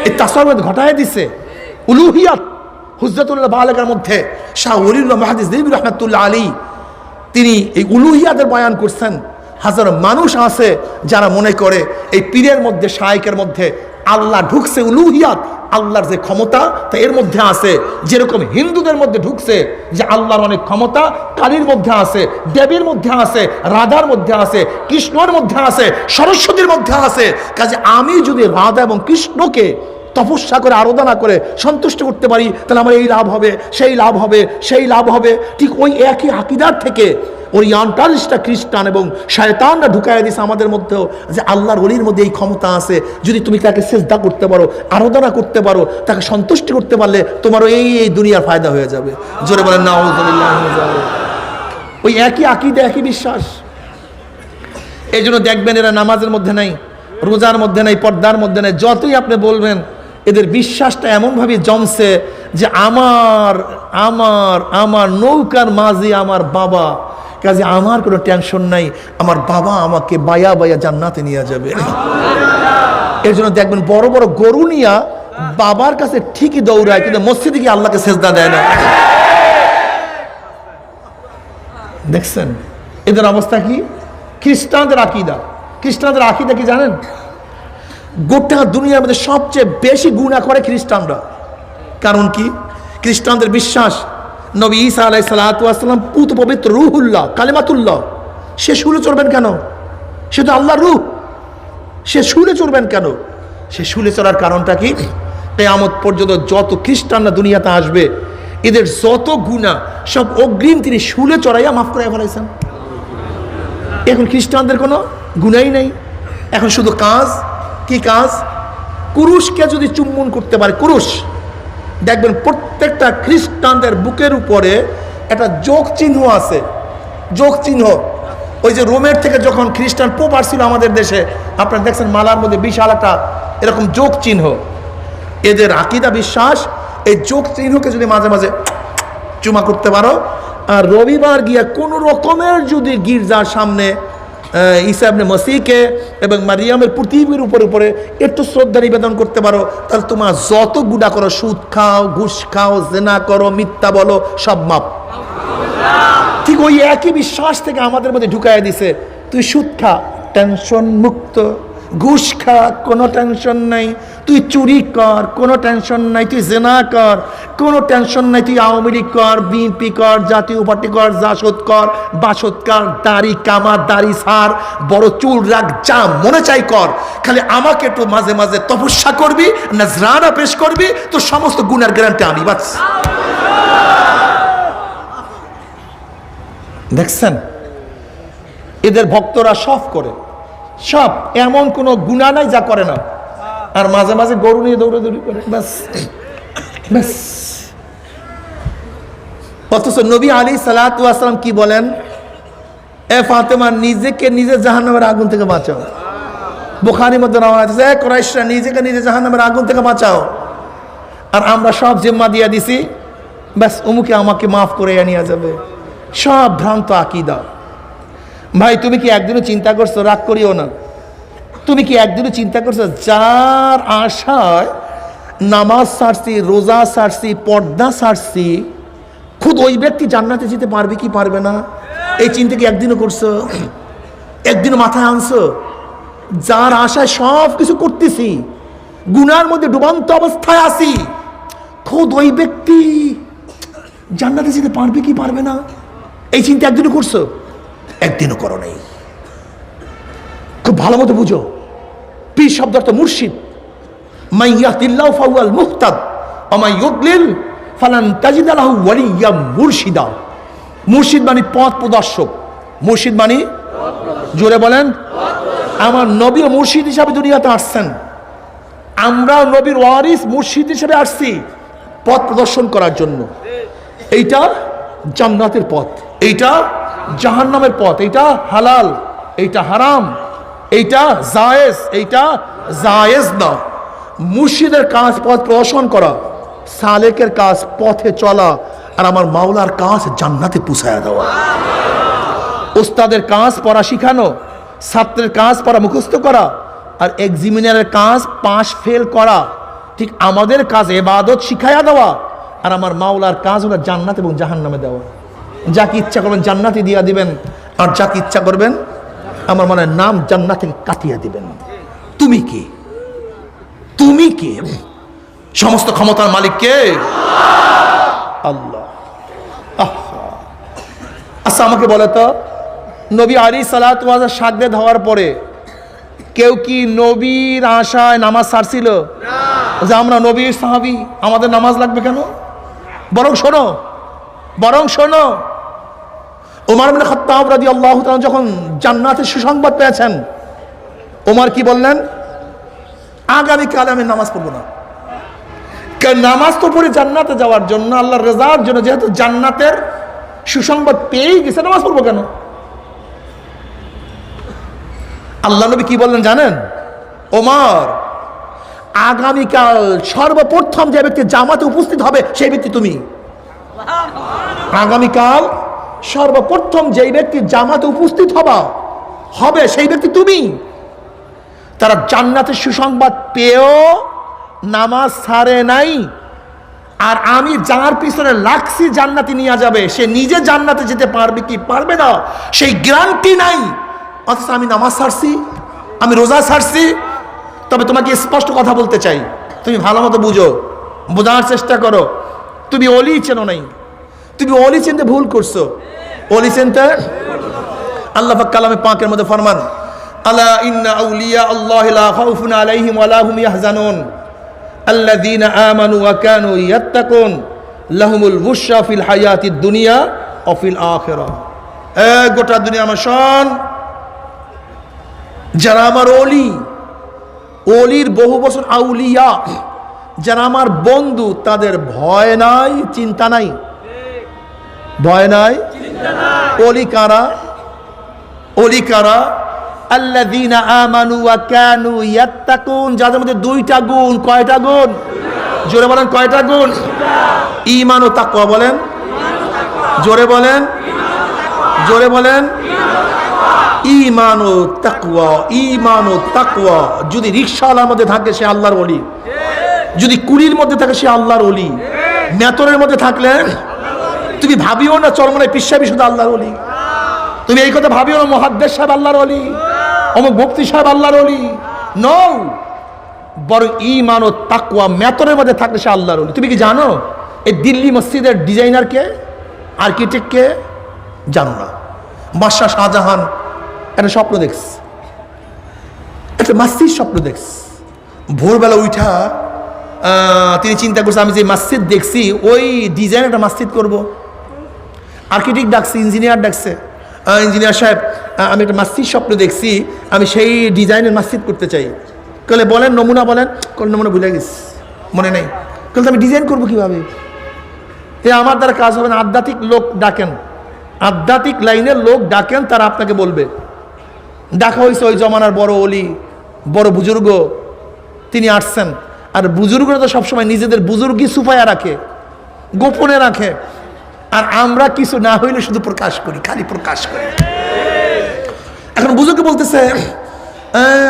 এই তাসওয়ুফের মধ্যে ঘটায় দিছে। উলুহিয়াত হুজ্জাতুল্লাহ বালিগার মধ্যে শাহ ওলিউল্লাহ মুহাদ্দিস দেলবি রাহমাতুল্লাহ আলাইহি তিনি এই উলুহিয়াতের বয়ান করছেন। হাজারো মানুষ আছে যারা মনে করে এই পীরের মধ্যে, শায়েকের মধ্যে আল্লাহ ঢুকছে, উলুহিয়াত আল্লাহর যে ক্ষমতা তা এর মধ্যে আছে। যেরকম হিন্দুদের মধ্যে ঢুকছে যে আল্লাহর অনেক ক্ষমতা কালীর মধ্যে আছে, দেবীর মধ্যে আছে, রাধার মধ্যে আছে, কৃষ্ণর মধ্যে আছে, সরস্বতীর মধ্যে আছে। কাজে আমি যদি রাধা এবং কৃষ্ণকে তপস্যা করে আরাধনা করে সন্তুষ্ট করতে পারি, তাহলে আমার এই লাভ হবে, সেই লাভ হবে, সেই লাভ হবে। ঠিক ওই একই আকীদার থেকে ওরিয়েন্টালিস্টরা, খ্রিস্টান এবং শয়তানরা ঢুকাইয়া দিয়েছে আমাদের মধ্যেও যে আল্লাহর ওলির মধ্যে এই ক্ষমতা আছে। যদি তুমি তাকে সিজদা করতে পারো, আরাধনা করতে পারো, তাকে সন্তুষ্টি করতে পারলে তোমারও এই দুনিয়ার ফায়দা হয়ে যাবে। জোরে বলেন নাউযুবিল্লাহ। ওই একই আকীদা, একই বিশ্বাস। এই জন্য দেখবেন এরা নামাজের মধ্যে নাই, রোজার মধ্যে নাই, পর্দার মধ্যে নাই। যতই আপনি বলবেন, এদের বিশ্বাসটা এমনভাবে জমছে যে আমার আমার আমার নৌকার মাঝি আমার বাবা, কাজে আমার কোনো টেনশন নাই, আমার বাবা আমাকে বায়া বায়া জান্নাতে নিয়ে যাবে। এর জন্য দেখবেন বড় বড় গরু নিয়া বাবার কাছে ঠিকই দৌড়ায়, কিন্তু মসজিদে গিয়ে আল্লাহকে সেজদা দেয় না। দেখছেন এদের অবস্থা কি? খ্রিস্টানদের আকীদা, খ্রিস্টানদের আকীদা কি জানেন? গোটা দুনিয়ার মধ্যে সবচেয়ে বেশি গুনাহ করে খ্রিস্টানরা। কারণ কি? খ্রিস্টানদের বিশ্বাস নবী ঈসা আলাইহিস সালাতু ওয়াস সালাম পুত পবিত্র রূহুল্লাহ, কালিমাতুল্লাহ। সে শুলে চড়বেন কেন? সে তো আল্লাহর রূহ। সে শুলে চড়বেন কেন? সে শুলে চড়ার কারণটা কি? কিয়ামত পর্যন্ত যত খ্রিস্টানরা দুনিয়াতে আসবে, এদের যত গুনাহ সব অগ্রিম তিনি শুলে চড়াইয়া মাফ করে ফেলাইছেন। এখন খ্রিস্টানদের কোনো গুনাহই নেই। এখন শুধু কাজ কি? কাজ। কুরুশকে যদি চুম্বন করতে পারে, কুরুশ, দেখবেন প্রত্যেকটা খ্রিস্টানদের বুকের উপরে একটা যোগ চিহ্ন আছে। যোগ চিহ্ন ওই যে রোমের থেকে যখন খ্রিস্টান পোপ আসছিল আমাদের দেশে, আপনারা দেখছেন মালার মধ্যে বিশাল একটা এরকম যোগ চিহ্ন। এদের আকীদা বিশ্বাস, এই যোগ চিহ্নকে যদি মাঝে মাঝে চুমা করতে পারো, আর রবিবার গিয়া কোনো রকমের যদি গির্জার সামনে ঈসা ইবনে মসিহকে এবং মারিয়ামের প্রতিমের উপরে একটু শ্রদ্ধা নিবেদন করতে পারো, তাহলে তোমার যত গুনাহ করো, সুদ খাও, ঘুষ খাও, জেনা করো, মিথ্যা বলো, সব মাপ। ঠিক ওই একই বিশ্বাস থেকে আমাদের মধ্যে ঢুকাইয়া দিছে। তুই সুদ খা, টেনশন মুক্ত। ঘুষ খা, কোনো টেনশন নাই। তুই চুরি কর, কোনো টেনশন নাই। তুই জেনা কর, কোনো টেনশন নাই। তুই আওয়ামী লীগ কর, বিএনপি কর, জাতীয় পার্টি কর, জাসদ কর, বাসদ কর, দাড়ি কামা, দাড়ি সার, বড় চুল রাখ, যা মনে চাই কর। খালি আমাকে একটু মাঝে মাঝে তপস্যা করবি, নাজরানা পেশ করবি, তো সমস্ত গুনার গ্যারান্টি আমি। বাস। দেখছেন এদের ভক্তরা সব করে, সব, এমন কোনো গুনাহ নাই যা করে না। আর মাঝে মাঝে গরু নিয়ে দৌড়াদৌড়ি করে, ব্যাস ব্যাস। অথচ নবী আলাইহিস সালাতু ওয়াস সালাম কি বলেন? এ ফাতেমা, নিজেকে নিজে জাহান্নামের আগুন থেকে বাঁচাও। বুখারীর মধ্যে রওয়ায়াত আছে, কুরাইশরা নিজেকে নিজে জাহান্নামের আগুন থেকে বাঁচাও। আর আমরা সব জিম্মা দিয়ে দিছি, ব্যাস অমুকে আমাকে মাফ করে নিয়ে যাবে। সব ভ্রান্ত আকীদা। ভাই, তুমি কি একদিনও চিন্তা করছো? রাগ করিও না। তুমি কি একদিনও চিন্তা করছো যার আশায় নামাজ ছাড়ছি, রোজা ছাড়ছি, পর্দা ছাড়ছি, খুদ ওই ব্যক্তি জান্নাতে যেতে পারবে কি পারবে না? এই চিন্তা কি একদিনও করছো? একদিনও মাথায় আনছো? যার আশায় সব কিছু করতেছি, গুনার মধ্যে ডুবান্ত অবস্থায় আছি, খুদ ওই ব্যক্তি জান্নাতে যেতে পারবে কি পারবে না? এই চিন্তা একদিনও করছো? একদিনও করো নাই। খুব ভালো মতো বুঝো, পীর শব্দ অর্থ মুর্শিদ। মান ইয়াহদিল্লাহু ফাহুয়াল মুহতাদ ওয়া মান ইউদ্লিল ফালান তাজিদ লাহু ওয়ালিয়্যা মুরশিদা। মুর্শিদ মানে পথ প্রদর্শক। মুর্শিদ মানে, জোরে বলেন, আমার নবী মুর্শিদ হিসাবে দুনিয়াতে আসছেন। আমরাও নবীর ওয়ারিস মুর্শিদ হিসাবে আসছি পথ প্রদর্শন করার জন্য। এইটা জান্নাতের পথ, এইটা জাহান্নামের পথ, এইটা হালাল, এইটা হারাম, এইটা জায়েজ, এইটা জায়েজ না। মুর্শিদের কাজ পথ প্রদর্শন করা, সালেকের কাজ পথে চলা, আর আমার মাওলার কাজ জান্নাতে পৌঁছায়া দেওয়া। ওস্তাদের কাজ পড়া শিখানো, ছাত্রের কাজ পড়া মুখস্থ করা, আর এক্সামিনারের কাজ পাস ফেল করা। ঠিক আমাদের কাজ ইবাদত শিখাইয়া দেওয়া, আর আমার মাওলার কাজ হলো জান্নাত এবং জাহান্নামে দেওয়া। যাকে ইচ্ছা করবেন জান্নাতে দিয়া দিবেন, আর যাকে ইচ্ছা করবেন আমার মনে হয় নাম জান্নাত থেকে কাটিয়ে দিবেন। তুমি কি, তুমি কি? সমস্ত ক্ষমতার মালিক কে? আল্লাহ। আচ্ছা আমাকে বলে তো, নবী আলাইহিস সালাতু ওয়াস সালাম শাগরেদ হওয়ার পরে কেউ কি নবীর আশায় নামাজ ছাড়ছিল? যে আমরা নবীর সাহাবী, আমাদের নামাজ লাগবে কেন? বরং শোনো, বরং শোনো, ওমর ইবনে খাত্তাব রাদিয়াল্লাহু তাআলা যখন জান্নাতের সুসংবাদ পেয়েছেন, ওমর কি বললেন? আগামীকাল আমি নামাজ পড়বো না। কারণ নামাজ তো পড়ে জান্নাতে যাওয়ার জন্য, আল্লাহর রেজার জন্য, যেহেতু জান্নাতের সুসংবাদ পেয়েই গেছে, নামাজ পড়বো কেন? আল্লাহ নবী কি বললেন জানেন? ওমর, আগামীকাল সর্বপ্রথম যে ব্যক্তি জামাতে উপস্থিত হবে সেই ব্যক্তি তুমি। আগামীকাল সর্বপ্রথম যেই ব্যক্তি জামাতে উপস্থিত হবে সেই ব্যক্তি তুমি। তারা জান্নাতের সুসংবাদ পেয়েও নামাজ ছাড়ে নাই। আর আমি যার পিছনে লাগছি জান্নাতে নিয়ে যাবে, সে নিজে জান্নাতে যেতে পারবে কি পারবে না সেই গ্যারান্টি নাই। অথচ আমি নামাজ ছাড়ছি, আমি রোজা ছাড়ছি। তবে তোমাকে স্পষ্ট কথা বলতে চাই, তুমি ভালো মতো বুঝো, বোঝার চেষ্টা করো। তুমি অলি চেনো নাই, তুমি অলি চিনতে ভুল করছো। অলি চিনতে আল্লাহ পাক কালামে পাকের মধ্যে ফরমান, আলা ইন্না আউলিয়া আল্লাহি লা খাউফুন আলাইহিম ওয়া লা হুম ইয়াহজানুন আল্লাযীনা আমানু ওয়া কানু ইয়াত্তাকুন লাহুমুল বুশরা ফিল হায়াতিদ দুনিয়া ওয়া ফিল আখিরাহ। গোটা দুনিয়া আমার শোন, যারা আমার অলি, অলির বহু বছর আউলিয়া, যারা আমার বন্ধু, তাদের ভয় নাই, চিন্তা নাই। ভয় নাই, চিন্তা নাই। অলি কারা? অলি কারা? আল্লাযীনা আমানু ওয়া কানু ইয়াত্তাকুন, যাদের মধ্যে দুইটা গুণ। কয়টা গুণ? জোরে বলেন, কয়টা গুণ? ঈমান ও তাকওয়া। বলেন, জোরে বলেন, জোরে বলেন। ঈমান ও তাকওয়া, ঈমান ও তাকওয়া। যদি রিকশাওয়ালার মধ্যে থাকে সে আল্লাহর ওলি, যদি কুলির মধ্যে থাকে সে আল্লাহর ওলি, মেতরের মধ্যে থাকলে তুমি ভাবিও না চরমনায় পীর সাহেব শুধু আল্লাহর ওলি। তুমি এই কথা ভাবিও না মুহাদ্দিস সাহেব আল্লাহর ওলি, অমুক মুফতি সাহেব আল্লাহর ওলি। নও, বরং ঈমান ও তাকওয়া মেতরের মধ্যে থাকলে সে আল্লাহর ওলি। তুমি কি জানো এই দিল্লি মসজিদের ডিজাইনার কে, আর্কিটেক্ট কে? জানো না? বাদশাহ শাহজাহান একটা স্বপ্ন দেখছে, একটা মসজিদ স্বপ্ন দেখছে। ভোরবেলা উঠা তিনি চিন্তা করছে, আমি যে মসজিদ দেখছি ওই ডিজাইন একটা মসজিদ করবো। আর্কিটেক্ট ডাকছে, ইঞ্জিনিয়ার ডাকছে, ইঞ্জিনিয়ার সাহেব আমি একটা মসজিদ স্বপ্ন দেখছি, আমি সেই ডিজাইনের মসজিদ করতে চাই। কলে বলেন নমুনা, বলেন। কোন নমুনা ভুলে গেছি, মনে নেই। কলে আমি ডিজাইন করবো কিভাবে? আমার দ্বারা কাজ হবে না। আধ্যাত্মিক লোক ডাকেন, আধ্যাত্মিক লাইনের লোক ডাকেন, তারা আপনাকে বলবে। দেখা হয়েছে ওই জমানার বড় অলি, বড় বুজুর্গ, তিনি আসছেন। আর বুজুর্গরা তো সবসময় নিজেদের বুজুর্গি সুপায়া রাখে, গোপনে রাখে। আর আমরা কিছু না হইলে শুধু প্রকাশ করি, খালি প্রকাশ করি। এখন বুজুর্গ বলতেছে,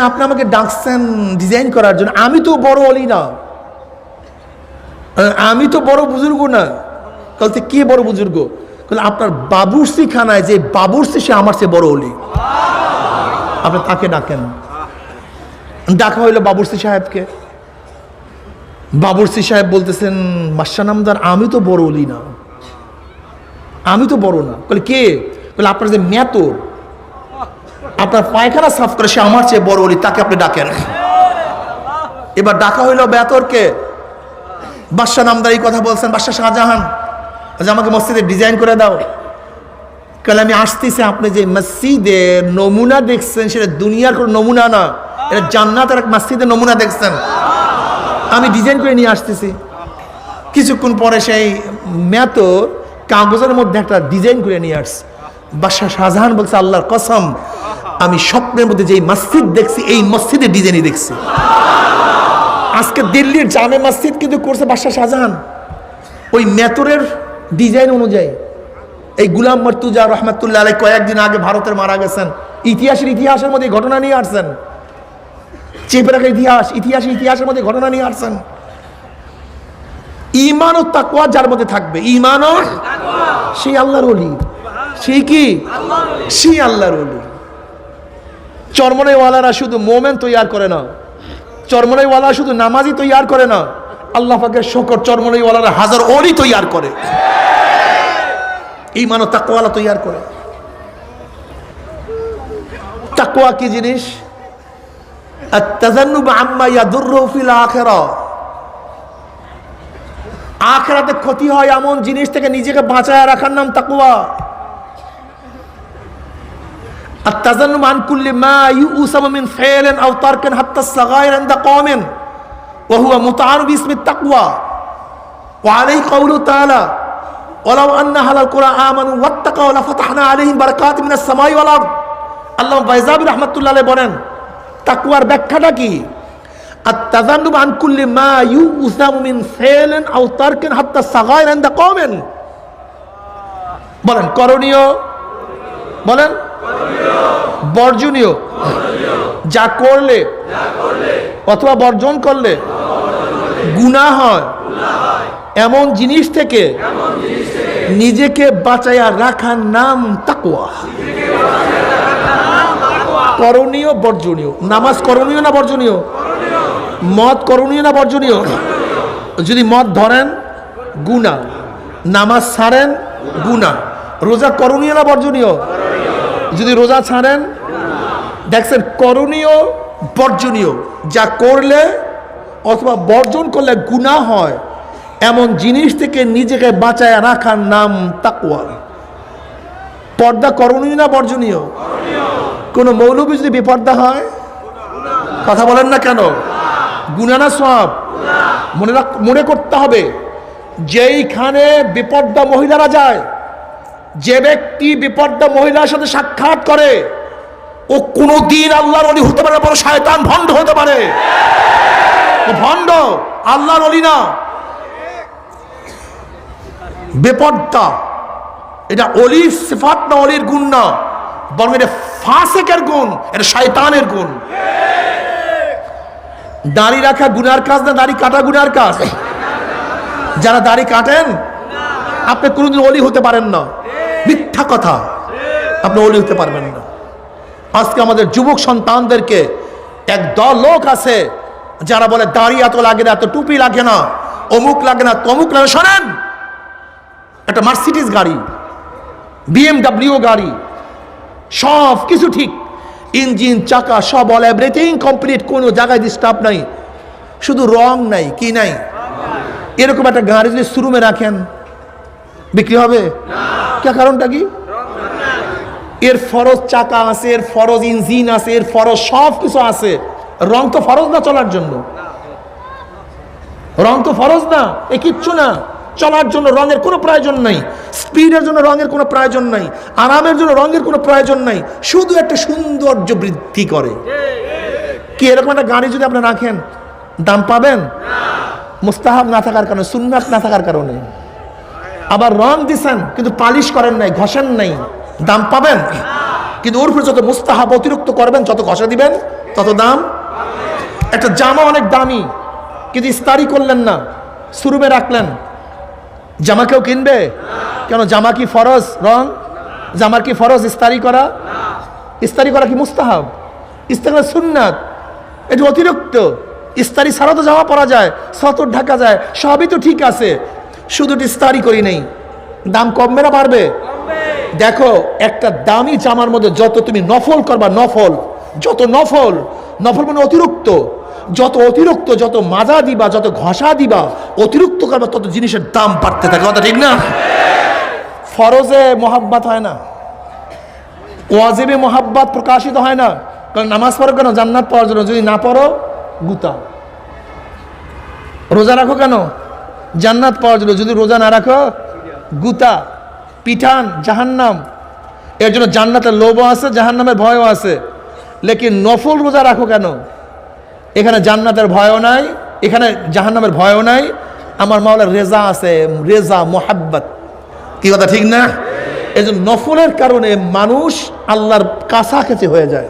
আপনি আমাকে ডাকছেন ডিজাইন করার জন্য, আমি তো বড় অলি না, আমি তো বড় বুজুর্গ না। বলতে কে বড় বুজুর্গ? আপনার বাবুর্চি খানায় যে বাবুর্চি, সে আমার চেয়ে বড় অলি, আপনি তাকে ডাকেন। ডাকা হইল বাবুর্চি সাহেবকে। বাবুর্চি সাহেব বলতেছেন, বাদশা নামদার, আমি তো বড় অলি না, আমি তো বড় না। বলে কে? বলে আপনার যে মেতর, আপনার পায়খানা সাফ করে, সে আমার চেয়ে বড় অলি, তাকে আপনি ডাকেন। এবার ডাকা হইল মেতরকে। বাদশা নামদার এই কথা বলছেন, বাদশা শাহজাহান, যে আমাকে মসজিদের ডিজাইন করে দাও। কাল আমি আসতেছি, আপনি যে মসজিদের নমুনা দেখছেন সেটা দুনিয়ার কোনো নমুনা না, এটা জান্নাতের এক মসজিদের নমুনা দেখছেন, আমি ডিজাইন করে নিয়ে আসতেছি। কিছুক্ষণ পরে সেই মেতর কাগজের মধ্যে একটা ডিজাইন করে নিয়ে আসছে। বাদশা শাহজাহান বলছে, আল্লাহর কসম, আমি স্বপ্নের মধ্যে যে মসজিদ দেখছি এই মসজিদের ডিজাইনই দেখছি। আজকে দিল্লির জামে মসজিদ কিন্তু করছে বাদশা শাহজাহান ওই মেতরের ডিজাইন অনুযায়ী। এই গুলাম মর্তুজা রহমাতুল্লাহ আলাইহি কয়েকদিন আগে ভারতের মারা গেছেন, ইতিহাসের মধ্যে ঘটনা নিয়ে আসছেন। চেপে রাখা ইতিহাসের মধ্যে ঘটনা নিয়ে আসছেন। ঈমান ও তাকওয়া যার মধ্যে থাকবে, ঈমান ও সেই আল্লাহর ওলি। সেই কি? সেই আল্লাহর ওলি। চরমনাইওয়ালারা শুধু মোমেন তৈয়ার করে না, চরমনাইওয়ালা শুধু নামাজি তৈয়ার করে না, আল্লাহ পাকের শকর চরমনাইওয়ালারা হাজার ওলি তৈয়ার করে, ঈমান ও তাকওয়ালা তৈয়ার করে। তাকওয়া কি জিনিস? আত-তাজান্নুব আম্মা ইয়াদুররু ফিল আখিরা, আখিরাতে ক্ষতি হয় এমন জিনিস থেকে নিজেকে বাঁচায় রাখার নাম তাকওয়া। আত-তাজান্নুব আন কুল্লি মা ইউসামু মিন ফাইলিন আও তারকিন হাত্তা আস-সাগাইর ইনদা কওমিন ওয়া হুয়া মুতাআন বিসমি তাকওয়া ওয়া আলাইহি কাউলু তাআলা ওয়ালাউ আন্না আহলাল কুরআ আমানু ওয়াত্তাকাউ লাফাতাহনা আলাইহিম বারাকাতিম মিনাস সামাই ওয়াল আরদ। আল্লামা বাইজাবি রাহমাতুল্লাহ আলাইহি বলেন তাকওয়ার ব্যাখ্যাটা কি? আত-তাজান্নুব আন কুল্লি মা ইউসামু মিন ফাইলিন আও তারকিন হাত্তা আস-সাগাইর ইনদা কওমিন। বলেন করণীয়, বলেন বর্জনীয়, যা করলে অথবা বর্জন করলে গুনাহ হয় এমন জিনিস থেকে নিজেকে বাঁচাইয়া রাখার নাম তাকওয়া। করণীয় বর্জনীয়। নামাজ করণীয় না বর্জনীয়? মদ করণীয় না বর্জনীয়? যদি মদ ধরেন গুনাহ, নামাজ ছাড়েন গুনাহ। রোজা করণীয় না বর্জনীয়? যদি রোজা ছাড়েন, দেখছেন করণীয় বর্জনীয়, যা করলে অথবা বর্জন করলে গুনাহ হয় এমন জিনিস থেকে নিজেকে বাঁচায় রাখার নাম তাকওয়া। পর্দা করণীয় না বর্জনীয়? কোন মৌলবী যদি বেপর্দা হয়, কথা বলেন না কেন, গুনাহ না সওয়াব? মনে করতে হবে যেইখানে বেপর্দা মহিলারা যায়, যে ব্যক্তি বেপর্দা মহিলার সাথে সাক্ষাৎ করে ও কোনদিন আল্লাহর ওলি হতে পারে, বড় শয়তান ভণ্ড হতে পারে। ও ভণ্ড, আল্লাহর ওলি না। বেপর্দা এটা অলির সিফাত না, অলির গুণ না, বরং এটা ফাসিকের গুণ, এটা শয়তানের গুণ। দাড়ি রাখা গুনার কাজ না দাড়ি কাটা গুনার কাজ? যারা দাড়ি কাটেন আপনি কোনোদিন অলি হতে পারেন না, মিথ্যা কথা, আপনি অলি হতে পারবেন না। আজকে আমাদের যুবক সন্তানদেরকে এক দল লোক আছে যারা বলে দাড়ি এত লাগে না, এত টুপি লাগে না, অমুক লাগে না, তমুক লাগে। শোনেন, একটা মার্সিডিজ গাড়ি, BMW গাড়ি, সব কিছু ঠিক, ইঞ্জিন চাকা সব অল এভরিথিং কমপ্লিট, কোনো জায়গায় ডিস্টার্ব নাই, শুধু রং নাই। কি নাই? এরকম একটা গাড়ি যদি শোরুমে রাখেন বিক্রি হবে না। কারণটা কি? এর ফরজ চাকা আছে, এর ফরজ ইঞ্জিন আছে, এর ফরজ সব কিছু আছে। রং তো ফরজ না চলার জন্য, রং তো ফরজ না, এ কিচ্ছু না। চলার জন্য রঙের কোনো প্রয়োজন নাই, স্পিডের জন্য রঙের কোনো প্রয়োজন নাই, আরামের জন্য রঙের কোনো প্রয়োজন নাই, শুধু একটা সৌন্দর্য বৃদ্ধি করে। কি এরকম একটা গাড়ি যদি আপনি রাখেন দাম পাবেন? মুস্তাহাব না থাকার কারণে, সুন্নাত না থাকার কারণে। আবার রং দিছেন কিন্তু পালিশ করেন নাই, ঘষেন নাই, দাম পাবেন? কিন্তু ওর উপরে যত মুস্তাহাব অতিরিক্ত করবেন, যত ঘষা দিবেন তত দাম। একটা জামা অনেক দামি কিন্তু ইস্তারি করলেন না, শোরুমে রাখলেন, জামা কেউ কিনবে কেন? জামা কি ফরজ রং? জামার কি ফরজ ইস্তারি করা? ইস্তারি করা কি মুস্তাহাব? ইস্তারি করা সুন্নাত। এটা অতিরিক্ত। ইস্তারি ছাড়া তো জামা পরা যায়, সতর ঢাকা যায়, সবই তো ঠিক আছে, শুধু ইস্তারি করি নেই, দাম কমবে না বাড়বে? দেখো, একটা দামি জামার মধ্যে যত তুমি নফল করবা, নফল যত নফল, নফল মানে অতিরিক্ত, যত অতিরিক্ত, যত মাজা দিবা, যত ঘষা দিবা, অতিরিক্ত করবা, তত জিনিসের দাম বাড়তে থাকে। কথা ঠিক না? ফরজে মোহাব্বত হয় না, ওয়াজিবে মোহাব্বত প্রকাশিত হয় না। কারণ নামাজ পড়ো কেন? জান্নাত পাওয়ার জন্য। যদি না পড়ো গুতা। রোজা রাখো কেন? জান্নাত পাওয়ার জন্য। যদি রোজা না রাখো গুতা, পিঠান, জাহান্নাম। এর জন্য জান্নাতের লোভও আছে, জাহান্নামের ভয়ও আছে। লেকিন নফল রোজা রাখো কেন? এখানে জান্নাতের ভয়ও নাই, এখানে জাহান্নামের ভয়ও নাই, আমার মাওলার রেজা আছে, রেজা মোহাব্বত। কি কথা ঠিক না? এই জন্য নফলের কারণে মানুষ আল্লাহর কাছাকাছি হয়ে যায়,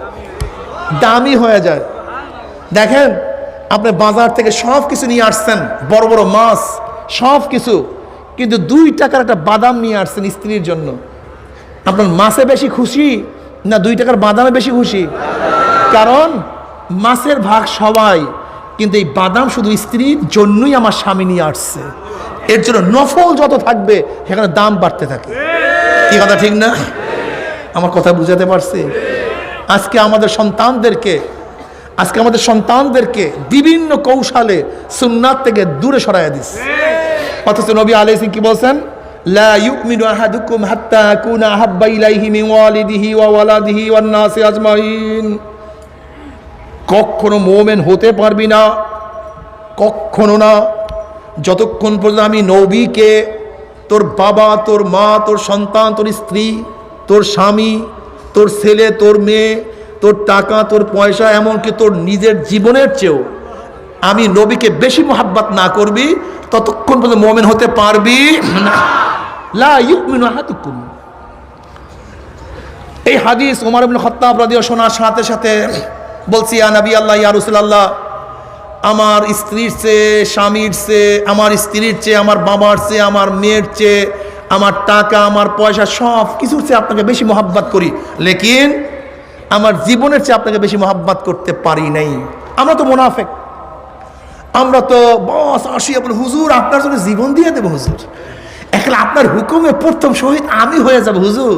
দামি হয়ে যায়। দেখেন, আপনি বাজার থেকে সব কিছু নিয়ে আসছেন, বড় বড় মাছ, সব কিছু, কিন্তু 2 টাকার একটা বাদাম নিয়ে আসছেন স্ত্রীর জন্য। আপনার মাছে বেশি খুশি না 2 টাকার বাদামে বেশি খুশি? কারণ মাছের ভাগ সবাই, কিন্তু এই বাদাম শুধু স্ত্রীর জন্যই আমার স্বামী নিয়ে আসছে। এর জন্য নফল যত থাকবে সেখানে দাম বাড়তে থাকে। কি কথা ঠিক না? আমার কথা বুঝাতে পারছি? আজকে আমাদের সন্তানদেরকে বিভিন্ন কৌশলে সুন্নাত থেকে দূরে সরাইয়া দিচ্ছে। অথচ নবী আলাইহিস সালাম কি বলছেন? লা ইউমিনু আহাদুকুম হাত্তা আকুনা আহাব্বা ইলাইহি মিন ওয়ালিদিহি ওয়া ওয়ালাদিহি ওয়ান নাসি আজমাইন। কখনো মুমিন হতে পারবি না, কখনো না, যতক্ষণ পর্যন্ত আমি নবীকে, তোর বাবা, তোর মা, তোর সন্তান, তোর স্ত্রী, তোর স্বামী, তোর ছেলে, তোর মেয়ে, তোর টাকা, তোর পয়সা, এমনকি তোর নিজের জীবনের চেয়েও আমি নবীকে বেশি মোহাব্বত না করবি, ততক্ষণ পর্যন্ত মুমিন হতে পারবি না। লা ইউমিনু আহাদুকুম। এই হাদিস ওমর ইবনে খাত্তাব রাদিয়াল্লাহু শোনার সাথে সাথে বলছি, ইয়া নবী আল্লাহ, ইয়া রাসূলুল্লাহ, আমার স্ত্রীর চেয়ে, স্বামীর চেয়ে, আমার স্ত্রীর চেয়ে, আমার বাবার চেয়ে, আমার মেয়ের চেয়ে, আমার টাকা, আমার পয়সা, সব কিছুর চেয়ে আপনাকে বেশি মোহাব্বত করি, লেকিন আমার জীবনের চেয়ে আপনাকে বেশি মোহাব্বত করতে পারি নাই। আমরা তো মুনাফিক, আমরা তো বস আসিয়া বলে, হুজুর আপনার জন্য জীবন দিয়ে দেবো হুজুর, একলা আপনার হুকুমে প্রথম শহীদ আমি হয়ে যাব হুজুর।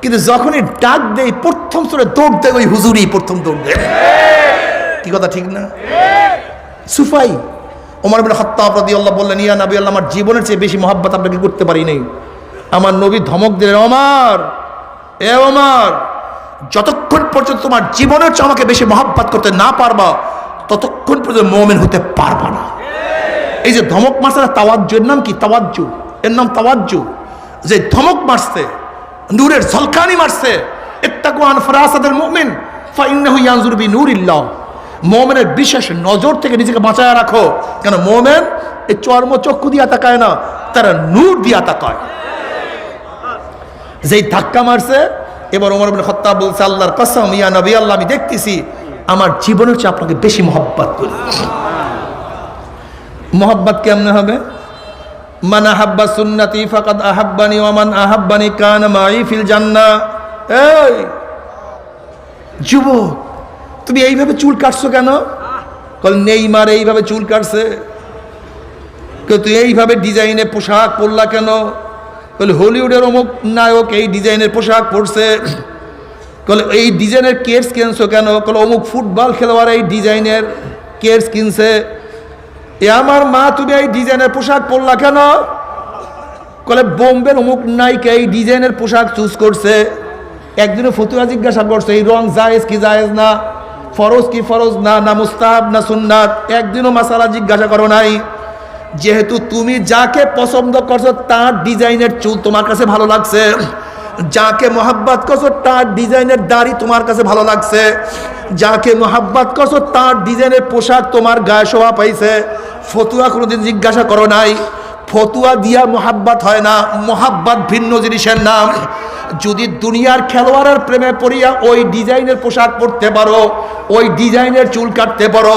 কিন্তু যখনই ডাক দেই প্রথম স্তরে দৌড় দেয় ওই হুজুরই প্রথম দৌড় দেয়। কি কথা ঠিক না? সুফাই ওমর ইবনে খাত্তাব রাদিয়াল্লাহু বললেন, ইয়া নবী আল্লাহ, আমার জীবনের চেয়ে বেশি মোহাব্বত আপনাকে করতে পারি নাই। আমার নবী ধমক দিলেন, ওমর, এ ওমর, যতক্ষণ পর্যন্ত তোমার জীবনের চেয়ে আমাকে বেশি মোহাব্বত করতে না পারবা, ততক্ষণ পর্যন্ত মুমিন হতে পারবা না। এই যে ধমক মারছে, তাওয়াজ্জু, এর নাম কি? তাওয়াজ্জু, এর নাম তাওয়াজ্জু। যে ধমক মারছে, নূরের ঝলকানি মারছে, ইত্তাকু আন ফারাসাতিল মুমিন ফাইন্নাহু ইয়ানজুরু বিনূরিল্লাহ। মুমিনের বিশেষ নজর থেকে নিজেকে বাঁচায় রাখো, কেন মুমিন এই চর্মচক্ষু দিয়া তাকায় না, তারা নূর দিয়া তাকায়। যেই ধাক্কা মারছে, এবার ওমর ইবনে খাত্তাব বলছে, আল্লাহর কসম, ইয়া নবী আল্লাহ, আমি দেখতেছি আমার জীবনের চেয়ে আপনাকে বেশি মোহাব্বত করি। মোহাব্বত কেমনে হবে? মান আহাব্বা সুন্নতি ফাকাদ আহাব্বানি ওয়া মান আহাব্বানি কানা মাই ফিল জান্নাহ। এই যুবক, তুমি এইভাবে চুল কাটছো কেন? কল নেইমার এইভাবে চুল কাটছে। তুই এইভাবে ডিজাইনের পোশাক পরলা কেন? বলে হলিউডের অমুক নায়ক এই ডিজাইনের পোশাক পরছে। বলে এই ডিজাইনের কেটস কিনছো কেন? বলে অমুক ফুটবল খেলোয়াড় এই ডিজাইনের কেটস কিনছে। এ আমার মা, তুমি এই ডিজাইনের পোশাক পরলা কেন? বলে বোম্বের অমুক নায়িকা এই ডিজাইনের পোশাক চুজ করছে। একদিনও ফতুয়া জিজ্ঞাসা করছে, এই রং জায়েজ কি জায়েজ না, ফরজ কি ফরজ না, না মুস্তাহাব না সুন্নাত? একদিনও মাসালা জিজ্ঞাসা করো নাই। যেহেতু তুমি যাকে পছন্দ করছো তার ডিজাইনের চুল তোমার কাছে ভালো লাগছে, যাকে মোহাব্বত করছো তার ডিজাইনের দাড়ি তোমার কাছে ভালো লাগছে, যাকে মোহাব্বত করছো তার ডিজাইনের পোশাক তোমার গায়ে শোভা পাইছে, ফতুয়া কোনোদিন জিজ্ঞাসা করো নাই। ফতুয়া দিয়া মোহাব্বত হয় না, মোহাব্বত ভিন্ন জিনিসের নাম। যদি দুনিয়ার খেলোয়াড়ের প্রেমে পড়িয়া ওই ডিজাইনের পোশাক পরতে পারো, ওই ডিজাইনের চুল কাটতে পারো,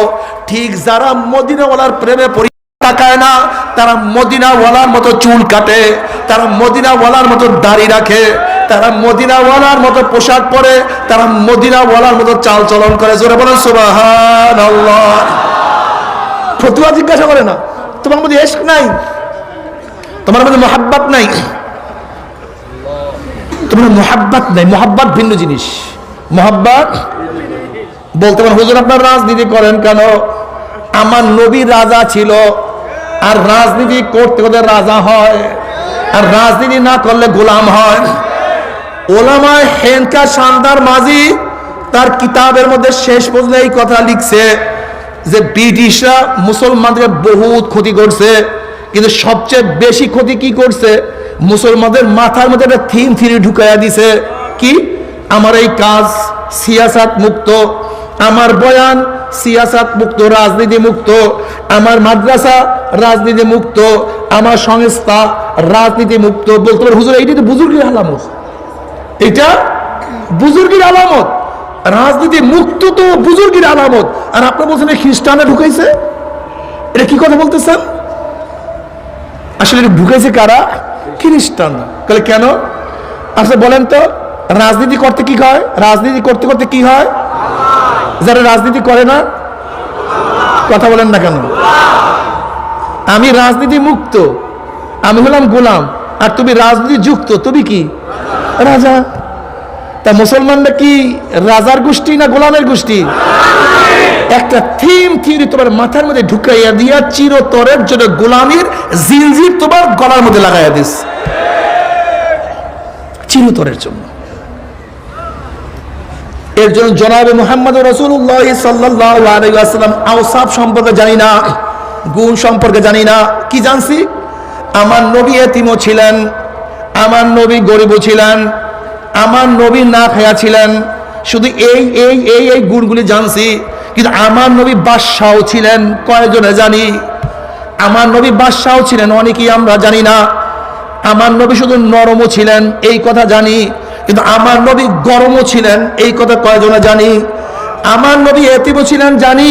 ঠিক যারা মদিনাওয়ালার প্রেমে পড়ি তাকায় না, তারা মদিনাওয়ালার মতো চুল কাটে, তারা মদিনাওয়ালার মতো দাড়ি রাখে, তারা মদিনাওয়ালার মতো পোশাক পরে, তারা মদিনাওয়ালার মতো চাল চলন করে। জোরে বলেন সুবহানাল্লাহ। ফতুয়া জিজ্ঞাসা করে না, তোমার মধ্যে ইশক নাই, তোমার মধ্যে মোহাব্বত নাই, তোমার মোহাব্বত নাই। মোহাব্বত ভিন্ন জিনিস। মোহাব্বত বলতে পারেন, হুজুর আপনার রাজনীতি করেন কেন? আমার নবী রাজা ছিল, আর রাজনীতি করতে করতে রাজা হয়, আর রাজনীতি না করলে গোলাম হয়। ওলামায়ে হেনকা শানদার মাঝি তার কিতাবের মধ্যে শেষ পর্যন্ত এই কথা লিখছে যে ব্রিটিশরা মুসলমানদের বহুত ক্ষতি করছে, কিন্তু সবচেয়ে বেশি ক্ষতি কি করছে? মুসলমানদের মাথার মধ্যে একটা থিম থিরি ঢুকাইয়া দিছে। কি? আমার এই কাজ সিয়াসাত মুক্ত, আমার বয়ান সিয়াসাত মুক্ত, রাজনীতি মুক্ত, আমার মাদ্রাসা রাজনীতি মুক্ত, আমার সংস্থা রাজনীতি মুক্ত। বলতে পারে হুজুর এইটা তো বুজুর্গের আলামত, এটা বুজুর্গের আলামত। রাজনীতি মুক্ত তো বুজুর্গের আলামত, আর আপনি বলছেন খ্রিস্টানে ঢুকাইছে। এটা কি কথা বলতেছেন? আসলে ঢুকাইছে কারা? খ্রিস্টানরা। তাহলে কেন? আচ্ছা বলেন তো, রাজনীতি করতে কি হয়? রাজনীতি করতে করতে কি হয়? যারা রাজনীতি করে না, কথা বলেন না কেন? আমি রাজনীতি মুক্ত, আমি হলাম গোলাম, আর তুমি রাজনীতি যুক্ত, তুমি কি রাজা। তা মুসলমানরা কি রাজার গোষ্ঠী না গোলামের গোষ্ঠী? একটা থিওরি তোমার মাথার মধ্যে ঢুকাইয়া দিয়া চিরতরের জন্য গোলামীর জিনজির তোমার গলার মধ্যে লাগাইয়া দিস, চিরতরের জন্য। এর জন্য জনাবে মুহাম্মদ রাসূলুল্লাহ সাল্লাল্লাহু আলাইহি ওয়াসাল্লাম আওসাফ সম্পর্কে জানি না, গুণ সম্পর্কে জানি না, কি জানছি? আমার নবী এতিমও ছিলেন, আমার নবী গরিবও ছিলেন, আমার নবী না খায়া ছিলেন, শুধু এই এই এই এই গুণগুলি জানছি। কিন্তু আমার নবী বাদশাও ছিলেন, কয়জনে জানি? আমার নবী বাদশাও ছিলেন, অনেকেই আমরা জানি না। আমার নবী শুধু নরমও ছিলেন, এই কথা জানি, কিন্তু আমার নবী গরমও ছিলেন, এই কথা কয়জনে জানি? আমার নবী এতিমও ছিলেন জানি,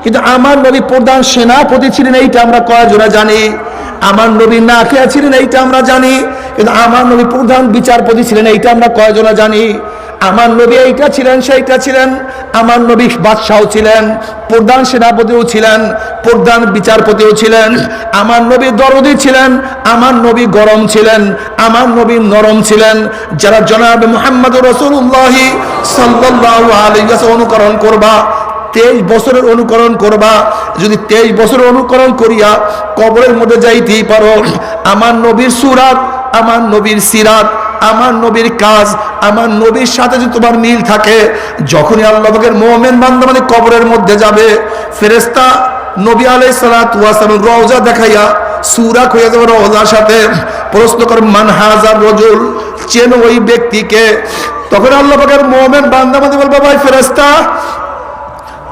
কিন্তু আমার নবী প্রধান সেনাপতি ছিলেন, এইটা আমরা কয়জনে জানি? আমার নবী না খেয়া ছিলেন, এইটা আমরা জানি, কিন্তু আমার নবী প্রধান বিচারপতি ছিলেন, এইটা আমরা কয়জনে জানি? আমার নবী এইটা ছিলেন সেইটা ছিলেন, আমার নবী বাদশাও ছিলেন, প্রধান সেনাপতিও ছিলেন, প্রধান বিচারপতিও ছিলেন, আমার নবী দরদি ছিলেন, আমার নবী গরম ছিলেন, আমার নবী নরম ছিলেন। যারা জনাবে মুহাম্মদ রাসূলুল্লাহ সাল্লাল্লাহু আলাইহি ওয়াসাল্লাম অনুকরণ করবা, 23 বছরের অনুকরণ করবা, যদি 23 বছরের অনুকরণ করিয়া কবরের মধ্যে যাইতেই পারো, আমার নবীর সুরাত, আমার নবীর সিরাত, আমার নবীর কাজ, আমার নবীর সাথে যদি তোমার মিল থাকে, যখনই আল্লাহ পাকের মুমিন বান্দা মানে কবরের মধ্যে যাবে, ফেরেশতা নবী আলাইহিস সালাতু ওয়াস সালাম রওজা দেখাইয়া সুরাত হয়ে যাবে, রওজার সাথে প্রশ্ন করে মান হাজার রাজুল, চেনো ওই ব্যক্তিকে? তখন আল্লাহ পাকের মুমিন বান্দা মানে বলবে, ভাই ফেরেশতা,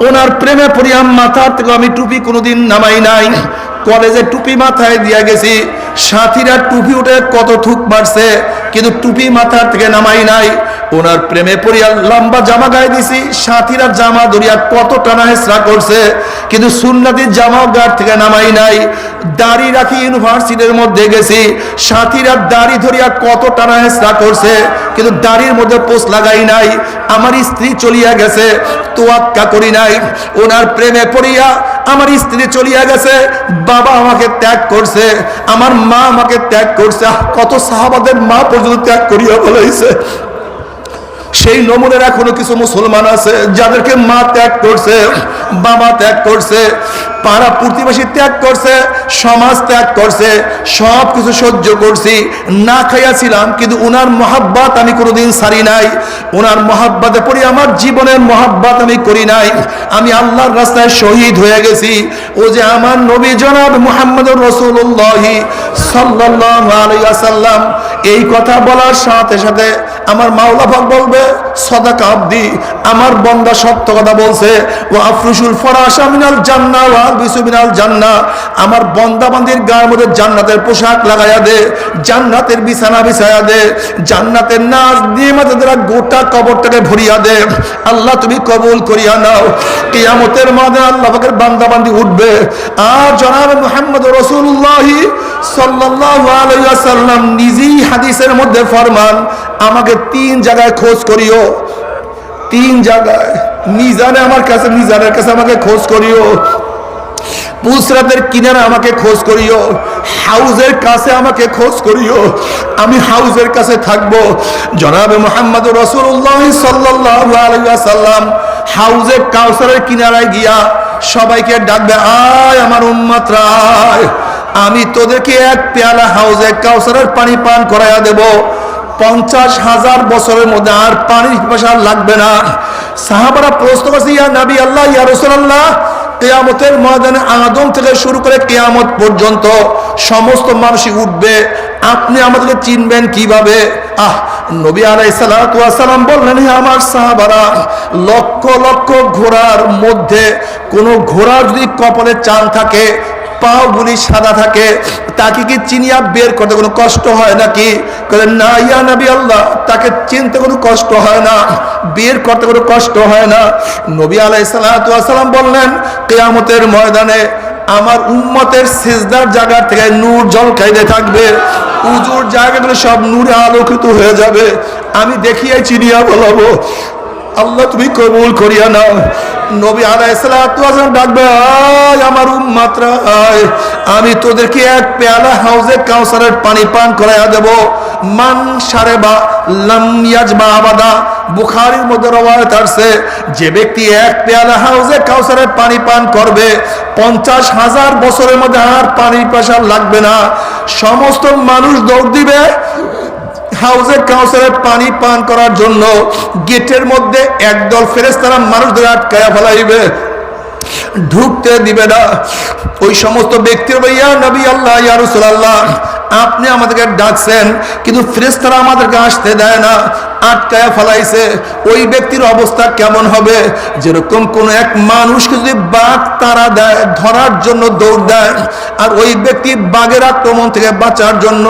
ওনার প্রেমে পড়িয়া মাথার থেকে আমি টুপি কোনোদিন নামাই নাই, কলেজে টুপি মাথায় দিয়া গেছি, সাথীরা টুপি উঠে কত থুক মারছে, কিন্তু টুপি মাথার থেকে নামাই নাই। ওনার প্রেমে পড়িয়া লম্বা জামা গায়ে দিছি, সাথীরা জামা ধরিয়া কত টানা হেসরা করছে, কিন্তু সুন্নতির জামাও গার থেকে নামাই নাই। দাড়ি রাখি ইউনিভার্সিটির মধ্যে গেছি, সাথীরা দাড়ি ধরিয়া কত টানা হেসরা করছে, কিন্তু দাড়ির মধ্যে পোষ লাগাই নাই। আমার স্ত্রী চলিয়া গেছে, তোয়াক্কা করি নাই। ওনার প্রেমে পড়িয়া আমার স্ত্রী চলিয়া গেছে, বাবা আমাকে ত্যাগ করছে, আমার মা আমাকে ত্যাগ করছে, কত সাহাবাদের মা পর্যন্ত ত্যাগ করিয়া বলেছে। সেই নমুনের এখনো কিছু মুসলমান আছে যাদেরকে মা ত্যাগ করছে, বাবা ত্যাগ করছে, পাড়া প্রতিবেশী ত্যাগ করছে, সমাজ ত্যাগ করছে, সব কিছু সহ্য করছি, না খাইয়াছিলাম, কিন্তু উনার মহাব্বত আমি কোনোদিন ছাড়ি নাই। উনার মহাব্বতে পড়ি আমার জীবনের মহাব্বত আমি করি নাই। আমি আল্লাহর রাস্তায় শহীদ হয়ে গেছি। ও যে আমার নবী জনাব মুহাম্মদুর রাসূলুল্লাহ সাল্লাল্লাহু আলাইহি ওয়াসাল্লাম, এই কথা বলার সাথে সাথে আমার মাওলা পাক বলবে, সাদাকা আব্দি, আমার বান্দা সত্য কথা বলছে। ওয়া আফরুশুল ফরাশা মিনাল জান্নাহ ওয়া আলবিসু মিনাল জান্নাহ, আমার বান্দা বান্দির গায়ের মধ্যে জান্নাতের পোশাক লাগায়া দে, জান্নাতের বিছানা বিছায়া দে, জান্নাতের নাজ নিয়ামত দ্বারা গোটা কবরটাকে ভরিয়া দে। আল্লাহ তুমি কবুল করিয়া নাও। কিয়ামতের মাঠে আল্লাহ পাকের বান্দা বান্দি উঠবে, আর জনাব মুহাম্মদ রাসূলুল্লাহ সাল্লাল্লাহু আলাইহি ওয়াসাল্লাম নিজেই হাদিসের মধ্যে ফরমান, আমাকে 3 জায়গায় খোঁজ করিও, 3 জায়গায়, মিজানে আমার কাছে, মিজানের কাছে আমাকে খোঁজ করিও, পুসরাতের কিনারে আমাকে খোঁজ করিও, হাউজের কাছে আমাকে খোঁজ করিও, আমি হাউজের কাছে থাকবো। জনাবে মুহাম্মদ রাসূলুল্লাহ সাল্লাল্লাহু আলাইহি ওয়াসাল্লাম হাউজে কাউসারের কিনারায় গিয়া সবাইকে ডাকবে, আয় আমার উম্মতরা আয়, আমি তোদেরকে এক পেয়ালা হাউজে কাউসারের পানি পান করাইয়া দেব। 50,000 বছরের মধ্যে আর পানির পিপাসা লাগবে না। সাহাবারা প্রশ্ন করছে, ইয়া নবী আল্লাহ, ইয়া রাসূলুল্লাহ, কিয়ামতের ময়দানে আদম থেকে শুরু করে কিয়ামত পর্যন্ত সমস্ত মানুষই উঠবে, আপনি আমাদেরকে চিনবেন কিভাবে? নবী আলাইহিস সালাতু ওয়াস সালাম বললেন, হে আমার সাহাবারা, লক্ষ লক্ষ ঘোড়ার মধ্যে কোন ঘোড়ার যদি কপালে চাঁদ থাকে, পাগুলি সাদা থাকে, তাকে কি চিনিয়া বের করতে কোনো কষ্ট হয় নাকি? বলেন, না ইয়া নবী আল্লাহ, তাকে চিনতে কোনো কষ্ট হয় না, বের করতে কোনো কষ্ট হয় না। নবী আলাইহিস সালাতু ওয়াস সালাম বললেন, কিয়ামতের ময়দানে আমার উম্মতের সিজদার জায়গা থেকে নূর ঝলকাইতে থাকবে, উজুর জায়গাগুলো সব নূরে আলোকিত হয়ে যাবে, আমি দেখিয়ে চিনিয়া বলবো, আল্লাহ তুমি কবুল করিয়া নাও। নবী আলাইহিস সালাতু ওয়াস সালাম ডাকবে, আয় আমার উম্মতরা, আয়, আমি তোদেরকে এক পেয়ালা হাউজে কাউসারের পানি পান করাইয়া দেব। মান শারেবা লাম ইয়াজমা আবাদা, বুখারীর মধ্যে রওয়ায়াত আছে, যে ব্যক্তি এক পেয়ালা হাউজে কাউসারের পানি পান করবে 50,000 বছরের মধ্যে আর পানির পিপাসা লাগবে না। সমস্ত মানুষ দৌড় দিবে হাউজে কাউসারের পানি পান করার জন্য। গেটের মধ্যে একদল ফেরেশতারা মানুষদের আটকায়া ফেলাইবে, ঢুকতে দিবে না। ওই সমস্ত ব্যক্তির ইয়া নবী আল্লাহ, ইয়া রাসূলুল্লাহ, আপনি আমাদেরকে ডাকছেন কিন্তু ফেরেশতারা আমাদেরকে আসতে দেয় না, আটকায়া ফেলাইছে। ওই ব্যক্তির অবস্থা কেমন হবে? যেরকম কোন এক মানুষকে যদি বাঘ তাড়া দেয়, ধরার জন্য দৌড় দেয়, আর ওই ব্যক্তি বাঘের আক্রমণ থেকে বাঁচার জন্য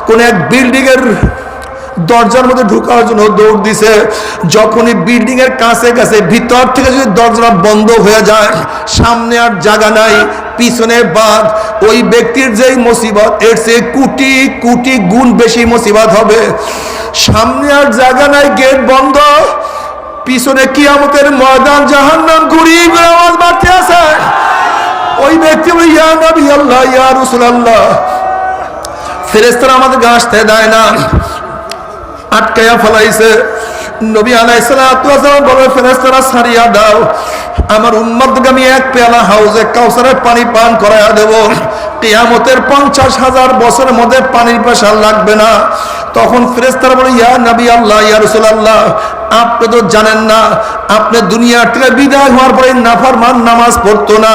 কোন এক বিল্ডিং এর দরজার মধ্যে ঢুকার জন্য দৌড় দিছে। যখনই বিল্ডিং এর কাছে কাছে ভিতর থেকে যদি দরজা বন্ধ হয়ে যায়, সামনে আর জায়গা নাই, পিছনে বাঘ, ওই ব্যক্তির যেই মুসিবত এর চেয়ে কোটি কোটি গুণ বেশি মুসিবত হবে। সামনে আর জায়গা নাই, গেট বন্ধ, পিছনে কিয়ামতের ময়দান, জাহান্নাম ঘুরিয়ে আওয়াজ বাড়তে আছে। ওই ব্যক্তি বলে, ইয়া নবী আল্লাহ, ইয়া রাসূলুল্লাহ, ফেরেশতারা আমাদেরকে আসতে দেয় না, আটকায়া ফেলাইছে। নবী আলাইহিস সালাতু ওয়াস সালাম বলে, ফেরেশতারা ছাড়িয়া দাও, আমার উম্মতকে আমি এক পেয়ালা হাউজে কাউসারের পানি পান করাইয়া দেব। কিয়ামতের 50,000 বছরের মধ্যে পানির পিপাসা লাগবে না। তখন ফেরেশতারা বলে, ইয়া নবী আল্লাহ, ইয়া রাসূলুল্লাহ, আপনি তো জানেন না, আপনি দুনিয়া থেকে বিদায় হওয়ার পরে নাফরমান নামাজ পড়তো না,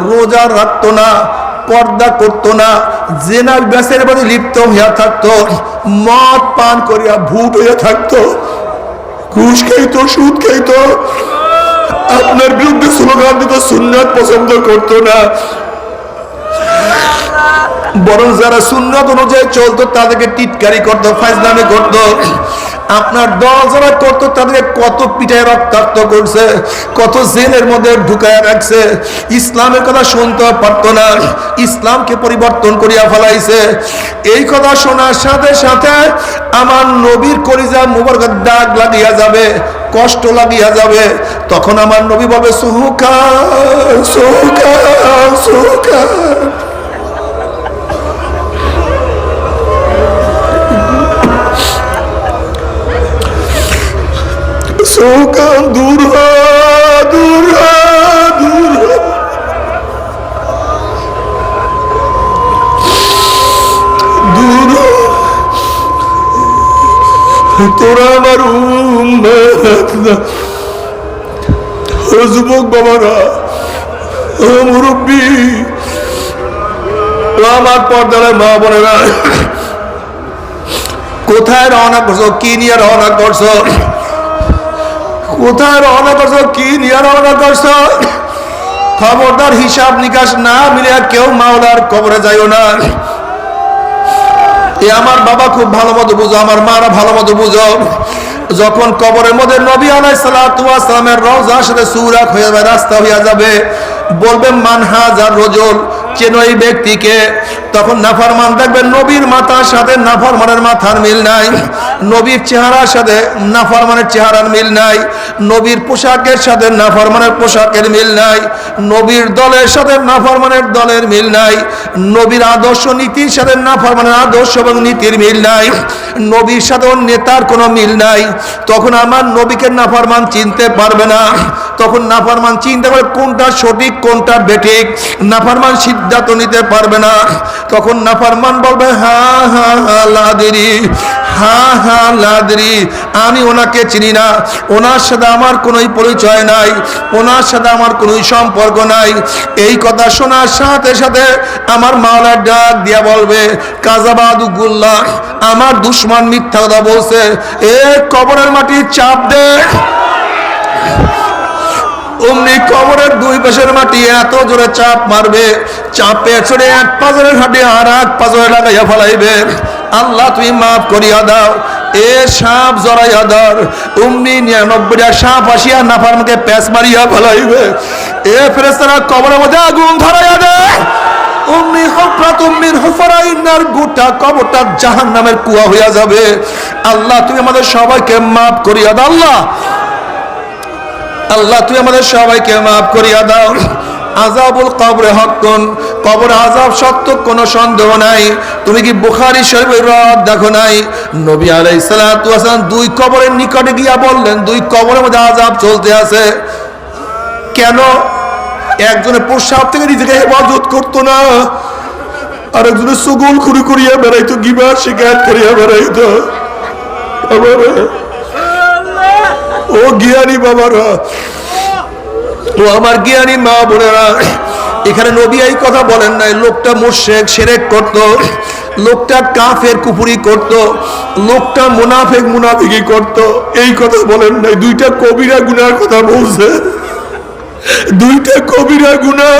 রোজা রাখতো না, পর্দা করতো না, জিনা ব্যসের মধ্যে লিপ্ত হইয়া থাকতো, মদ পান করিয়া ভূত হইয়া থাকতো, ঘুষ খাইতো, সুদ খাইতো, আপনার বিরুদ্ধে স্লোগান দিত, সুন্নাত পছন্দ করতো না। বরং যারা সুন্নাত অনুযায়ী চলতো তাদেরকে টিটকারি করতো, ফাজলামি করতো। আপনার দল যারা করতো তাদেরকে কত পিটায় রক্তাক্ত করছে, কত জেলের মধ্যে ঢুকায় রাখছে। ইসলামের কথা শুনতে পারতো না, ইসলামকে পরিবর্তন করিয়া ফেলাইছে। এই কথা শোনার সাথে সাথে আমার নবীর কলিজা মুবারক দাগ লাগিয়া যাবে, কষ্ট লাগিয়া যাবে। তখন আমার নবী বলবে, সুহকা সুহকা সুহকা। সুকান দূর হ, দূর হ, দূর হ। দূর হ, তোরা আমার যুবক বাবারা, মুরব্বী, আমার পর্দার মা বোনেরা, কোথায় রওনা করছো? কি নিয়ে রওনা করছো? কোথায় রওনা করছো? কি নিয়ে রওনা করছো? খবরদার হিসাব নিকাশ না মিলে কেউ মাওলার কবরে যাইও না। এ আমার বাবা খুব ভালো মতো বুঝো, আমার মারা ভালো মতো বুঝো। যখন কবরের মধ্যে নবী আলাইহিস সালাতু ওয়াস সালামের রওজার সাথে সুরাক হয়ে যাবে, রাস্তা হইয়া যাবে, বলবে মান হাযার রাজুল, চেনো এই ব্যক্তিকে। তখন নাফরমান দেখবেন নবীর মাথার সাথে নাফরমানের মাথার মিল নাই, নবীর চেহারার সাথে নাফরমানের চেহারার মিল নাই, নবীর পোশাকের সাথে নাফরমানের পোশাকের মিল নাই, নবীর দলের সাথে নাফরমানের দলের মিল নাই, নবীর আদর্শ নীতির সাথে নাফরমানের আদর্শ এবং নীতির মিল নাই, নবীর সাথে নেতার কোনো মিল নাই। তখন আমার নবীকে নাফরমান চিনতে পারবে না। তখন নাফরমান চিন্তা করে কোনটা সঠিক কোনটা বেঠিক, নাফরমান সিদ্ধান্ত নিতে পারবে না। তখন নাফরমান বলবে, হা হা হা লাদিরি, হা হা লাদিরি, আমি ওনাকে চিনি না, ওনার সাথে আমার কোনোই পরিচয় নাই, ওনার সাথে আমার কোনোই সম্পর্ক নাই। এই কথা শোনার সাথে সাথে আমার মাওলার ডাক দিয়া বলবে, কাযাবাদু গুল্লাহ, আমার দুশমন মিথ্যা কথা বলছে, এ কবরের মাটি চাপ দে। অমনি কবরের দুই পাশের মাটি এত জোরে চাপ মারবে, চাপে চড়ে এক পাজরের হাঁটি আর এক পাজরে লাগাইয়া ফেলাইবে। আল্লাহ তুমি মাফ করিয়া দাও, এ সাপ জড়াইয়া ধর। অমনি 99টা সাপ আসিয়া নাফরমানকে প্যাঁচ মারিয়া ফেলাইবে। এ ফেরেশতারা কবরের মধ্যে আগুন ধরাইয়া দেয়। অমনি হুফরাতুম মিন হুফরাইনার, গোটা কবরটা জাহান্নামের কুয়া হইয়া যাবে। আল্লাহ তুমি আমাদের সবাইকে মাফ করিয়া দাও। আল্লাহ আল্লাহ তুই আমাদের সবাইকে মাফ করিয়া দাও। আযাবুল কবরে হক্কুন, কবর আযাব সত্য, কোনো সন্দেহ নাই। তুমি কি বুখারী শরীফের রাত দেখো নাই? নবী আলাইহিস সালাতু ওয়াস সালাম দুই কবরের নিকটে গিয়া বললেন, দুই কবরের মধ্যে আযাব চলতে আছে। কেন? একজনে প্রস্রাব থেকে নিজেকে হেফাজত করতো না, আর একজনে সুগুল খুরি করিয়া বেড়াইতো, গিবত শিকায়ত করিয়া বেড়াইতো। ও জ্ঞানী বাবারা, ও আমার জ্ঞানী মা বোনেরা, এখানে নবী এই কথা বলেন নাই লোকটা মুশরিক শিরক করত, লোকটা কাফের কুফরি করত, লোকটা মুনাফিক মুনাফিকি করত, এই কথা বলেন নাই। দুইটা কবিরা গুনার কথা বলছে, দুইটা কবিরা গুনাহ।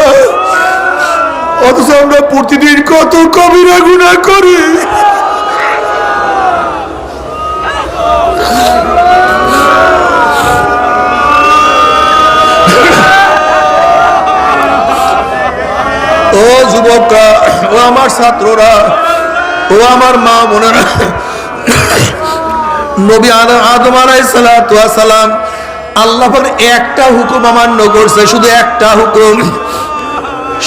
অথচ আমরা প্রতিদিন কত কবিরা গুনাহ করি। ও যুবকরা, ও আমার ছাত্ররা, ও আমার মা বোনেরা, নবী আদম আলাইহিস সালাতু ওয়াস সালাম আল্লাহ পাক একটা হুকুম অমান্য করছে, শুধু একটা হুকুম,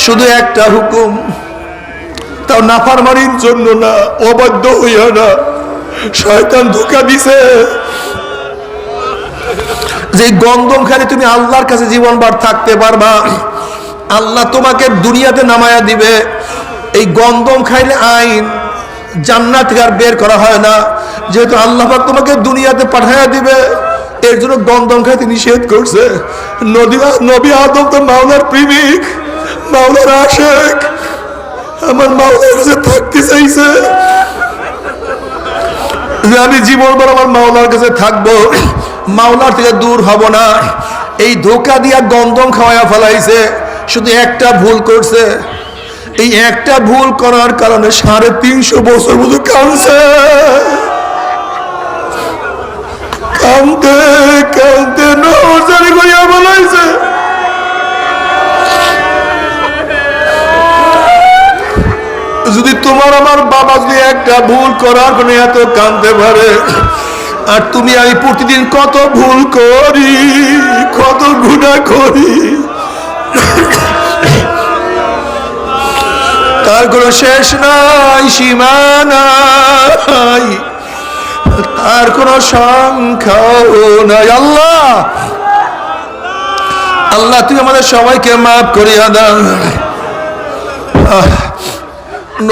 শুধু একটা হুকুম, তাও নাফরমানির জন্য না, অবাধ্য হইয়া না। শয়তান ধোঁকা দিছে যে গন্ধম খালি তুমি আল্লাহর কাছে জীবনভর থাকতে পারবা, আল্লাহ তোমাকে দুনিয়াতে নামায়া দিবে। এই গন্ধম খাইলে আইন জান্নাত থেকে আর বের করা হয় না, যেহেতু আল্লাহ পাক তোমাকে দুনিয়াতে পাঠায়া দিবে, এর জন্য গন্ধম খাইতে নিষেধ করছে। নবী আদম তো মাওলার প্রেমিক, মাওলার আশিক, আমার মাওলার কাছে থাকতে চাইছে যে আমি জীবনভর আমার মাওলার কাছে থাকবো, মাওলার থেকে দূর হব না। এই ধোঁকা দিয়া গন্ধম খাওয়ায়া ফেলাইছে, শুধু একটা ভুল করছে। এই একটা ভুল করার কারণে 350 বছর মতো কাঁদছে, কাঁদতে কাঁদতে নজরে করিয়া বলাইছে। যদি তোমার আমার বাবা যদি একটা ভুল করার কারণে এত কাঁদতে পারে, আর তুমি আমি প্রতিদিন কত ভুল করি, কত গুনাহ করি, তার কোনো শেষ নাই, সীমা নাই, তার কোনো সংখ্যাও নাই। আল্লাহ আল্লাহ তুই আমাদের সবাইকে মাফ করিয়া দাও।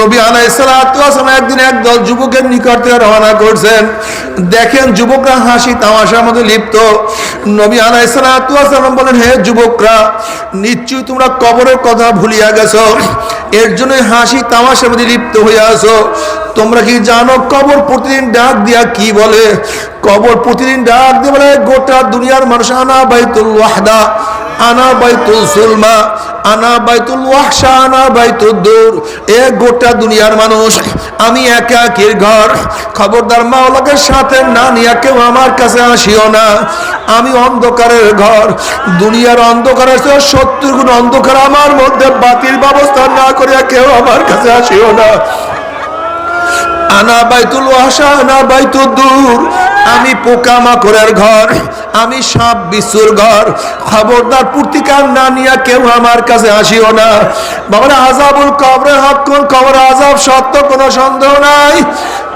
নবী আলাইহিস সালাতু ওয়াস সালাম একদিন একদল যুবকের নিকট থেকে রওনা করছেন। দেখেন যুবকরা হাসি তামাশার মধ্যে লিপ্ত। নবী আলাইহিস সালাতু ওয়াস সালাম বলেন, হে যুবকরা, নিশ্চয়ই তোমরা কবরের কথা ভুলিয়া গেছো, এর জন্যই হাসি তামাশার মধ্যে লিপ্ত হইয়া আছো। তোমরা কি জানো কবর প্রতিদিন ডাক দিয়া কি বলে? কবর প্রতিদিন ডাক দিয়ে বলে, গোটা দুনিয়ার মানুষ, আনা বাইতুল ওয়াহদা, আনা বাইতুল সুলমা, আনা বাইতুল ওয়াহশা, আনা বাইতুল দূর। এ গোটা দুনিয়ার মানুষ, আমি একাকীর ঘর, খবরদার মাওলাকে সাথে না নিয়ে কেউ আমার কাছে আসিও না। আমি অন্ধকারের ঘর, দুনিয়ার অন্ধকারের 70 গুণ অন্ধকার আমার মধ্যে বাতিল ব্যবস্থা না করিয়া কেউ আমার কাছে আসিও না। আনা বাইতুল ওয়াহশা, আনা বাইতুল দূর, আমি পোকামাকড়ের ঘর, আমি সাপ বিচ্ছুর ঘর, খবরদার প্রতিকার না নিয়ে কেউ আমার কাছে আসিও না। বাবা, আযাবুল কবরে হক্কুন, কবর আযাব সত্য, কোনো সন্দেহ নাই।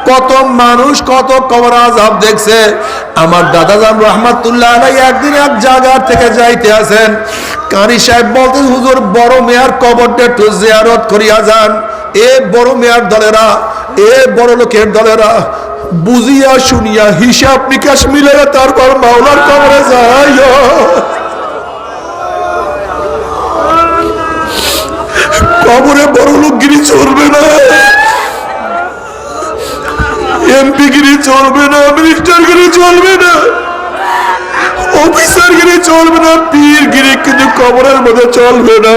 কত মানুষ কত কবর আযাব দেখছে। আমার দাদা জান রহমাতুল্লাহ আলাইহি একদিন এক জায়গা থেকে যাইতে আছেন, কারি সাহেব বলতে, হুজুর বড় মেয়ার কবরটা একটু জিয়ারত করিয়া যান। এ বড় মেয়ার দলেরা, এ বড় লোকের দলেরা বুঝিয়া শুনিয়া হিসাব নিকাশ মিলে তারপর মাওলার কবরে যায়। কবরে বড় লোকগিরি চলবে না, এমপিগিরি চলবে না, মিনিস্টারগিরি চলবে না, অফিসারগিরি চলবে না, পীরগিরি কিন্তু কবরের মধ্যে চলবে না।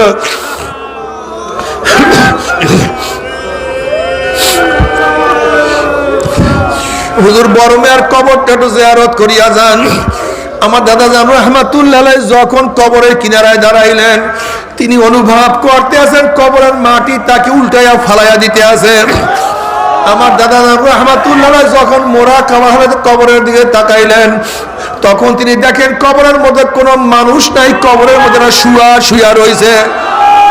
হুজুর বড় মেয়ার কবরটা একটু জিয়ারত করিয়া যান। আমার দাদা জান রহমাতুল্লাহ আলাইহি যখন কবরের কিনারায় দাঁড়াইলেন, তিনি অনুভব করতে আছেন কবরের মাটি তাকে উল্টাইয়া ফালাইয়া দিতে আছে। আমার দাদা রাহমাতুল্লাহ যখন মোরা কবরের দিকে তাকাইলেন, তখন তিনি দেখেন কবরের মধ্যে কোনো মানুষ নাই, কবরের মধ্যে শুয়া রয়েছে।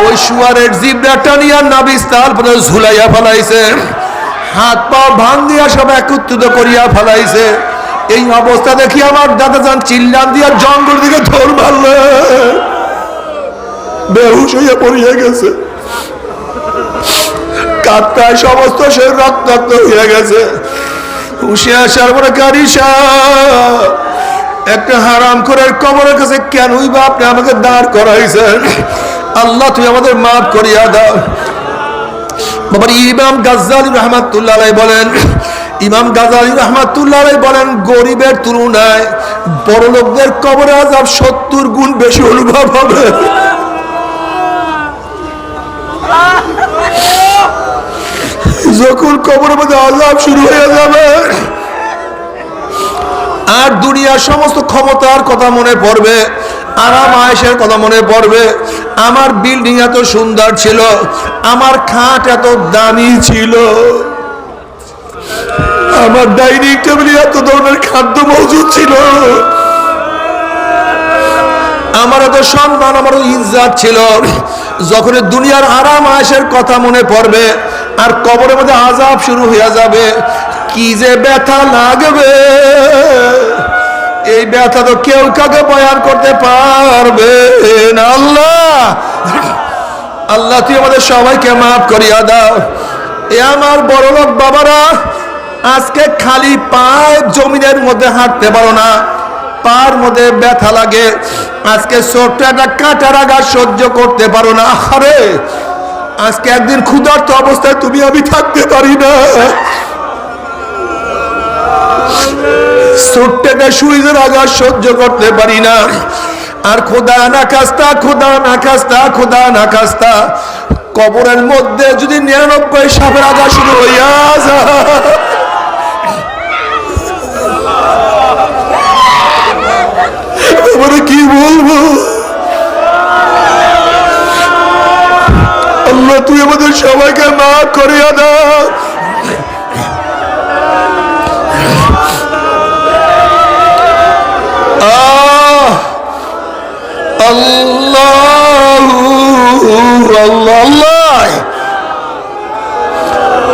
ওই শুয়ারের জিব্রা টানিয়া নাভিস্থল পর্যন্ত ঝুলাইয়া ফেলাইছে, হাত পা ভাঙ দিয়া সব একত্রিত করিয়া ফেলাইছে। এই অবস্থা দেখি আমার দাদা যান চিল্লান দিয়া জঙ্গল দিকে দৌড় মারলে, বেহুশ হইয়া পড়িয়া গেছে। কাঁপকায় সমস্ত শরীর রক্তাক্ত হইয়া গেছে। হুশে আসার পরে কারিশা একটা হারাম করার কবরের কাছে কেনই বা আপনি আমাকে দাঁড় করাইছেন? আল্লাহ তুই আমাদের মাফ করিয়া দাও। বাবার ইমাম গাজ্জালী রাহমাতুল্লাহ আলাইহি বলেন, ইমাম গাজ্জালী রাহমাতুল্লাহ আলাইহি বলেন, গরিবের তুলনায় বড় লোকদের কবরে আযাব 70 গুণ বেশি অনুভব হবে। যখন কবরের মধ্যে আযাব শুরু হয়ে যাবে আর দুনিয়ার সমস্ত ক্ষমতার কথা মনে পড়বে, আরাম আয়েশের কথা মনে পড়বে। আমার বিল্ডিং এত সুন্দর ছিল, আমার খাট এত দামি ছিল, আমার ডাইনিং টেবিলে এত ধরনের খাদ্য মজুদ ছিল, আমার এত সম্মান, আমার ইজ্জত ছিল। যখন দুনিয়ার আরাম আয়েশের কথা মনে পড়বে আর কবরের মধ্যে আযাব শুরু হয়ে যাবে, কি যে ব্যথা লাগবে, এই ব্যথা তো কেউ কাকে বয়ান করতে পারবে না। আল্লাহ তুই আমাদের সবাইকে মাফ করিয়া দাও। এ আমার বড়লোক বাবারা, আজকে খালি পায়ে জমিনের মধ্যে হাঁটতে পারো না, পার মধ্যে ব্যথা লাগে। আজকে ছোট্ট একটা কাঁটার আঘাত সহ্য করতে পারো না। আরে আজকে একদিন ক্ষুধার্ত অবস্থায় তুমি আমি থাকতে পারি না। ছোট্ট একটা সুইজের আঘাত সহ্য করতে পারি না। আর খোদা না খাস্তা, খোদা না খাস্তা, খোদা না খাস্তা, কবরের মধ্যে যদি 99 সাপের আঘাত শুরু হইয়া যায়, কি বলবো? আল্লাহ তুই আমাদের সবাইকে মাফ করিয়া দাও। আল্লাহ,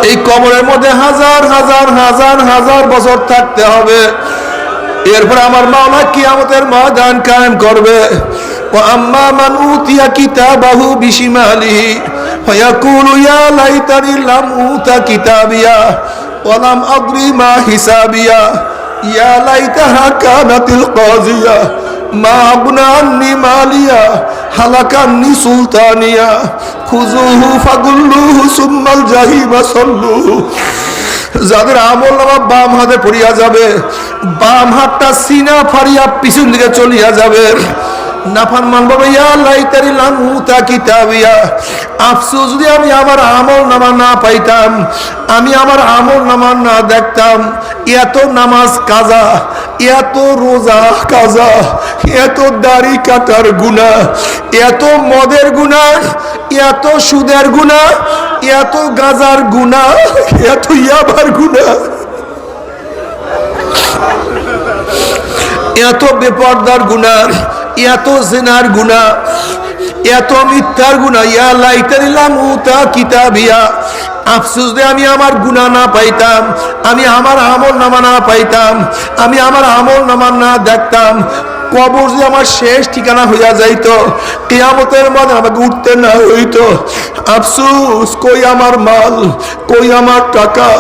এই কবরের মধ্যে হাজার হাজার হাজার হাজার বছর থাকতে হবে। এরপর আমার মাওলা কিয়ামতের ময়দান কায়েম করবে। ওয়া আম্মা মান উতিয়া কিতাবাহু বিশিমালিহি ফায়াকুলু ইয়া লাইতানি লাম উতা কিতাবিয়া ওয়া লাম আদরি মা হিসাবিয়া ইয়া লাইতাহা কানাতিল কাযিয়া মা আবনা আন্নি মালিয়া হালাকান্নি সুলতানিয়া খুযুহু ফাগুল্লুহু সুম্মাল জাহিমা সাল্লুহু। যাদের আমল নামা বাম হাতে পড়িয়া যাবে, বাম হাতটা সিনা ফাড়িয়া পিছন দিকে চলিয়া যাবে। নাফরমান বলবে ইয়া লাইতানি লাম উতা কিতাবিয়া, আফসোস যদি আমি আমার আমল নামা না পাইতাম, আমি আমার আমল নামা না দেখতাম। এত নামাজ কাজা, এত রোজা কাজা, এত দাড়ি কাটার গুনাহ, এত মদের গুনাহ, এত সুদের গুনাহ, এত গাজার গুনাহ, এত ইয়াবার গুনাহ, এত বেপরদার গুনাহ, এত জিনার গুনাহ, এত মিথ্যার গুনাহ। ইয়া লাইতানি লাম উতা কিতাবিয়া, আফসোস যে আমি আমার গুনাহ না পাইতাম, আমি আমার আমল নামা না পাইতাম, আমি আমার আমল নামা না দেখতাম। কবর যে আমার শেষ ঠিকানা হইয়া যাইতো, কিয়ামতের মাঝে আমাকে উঠতে না হইতো। আফসোস, কই আমার মাল, কই আমার টাকা,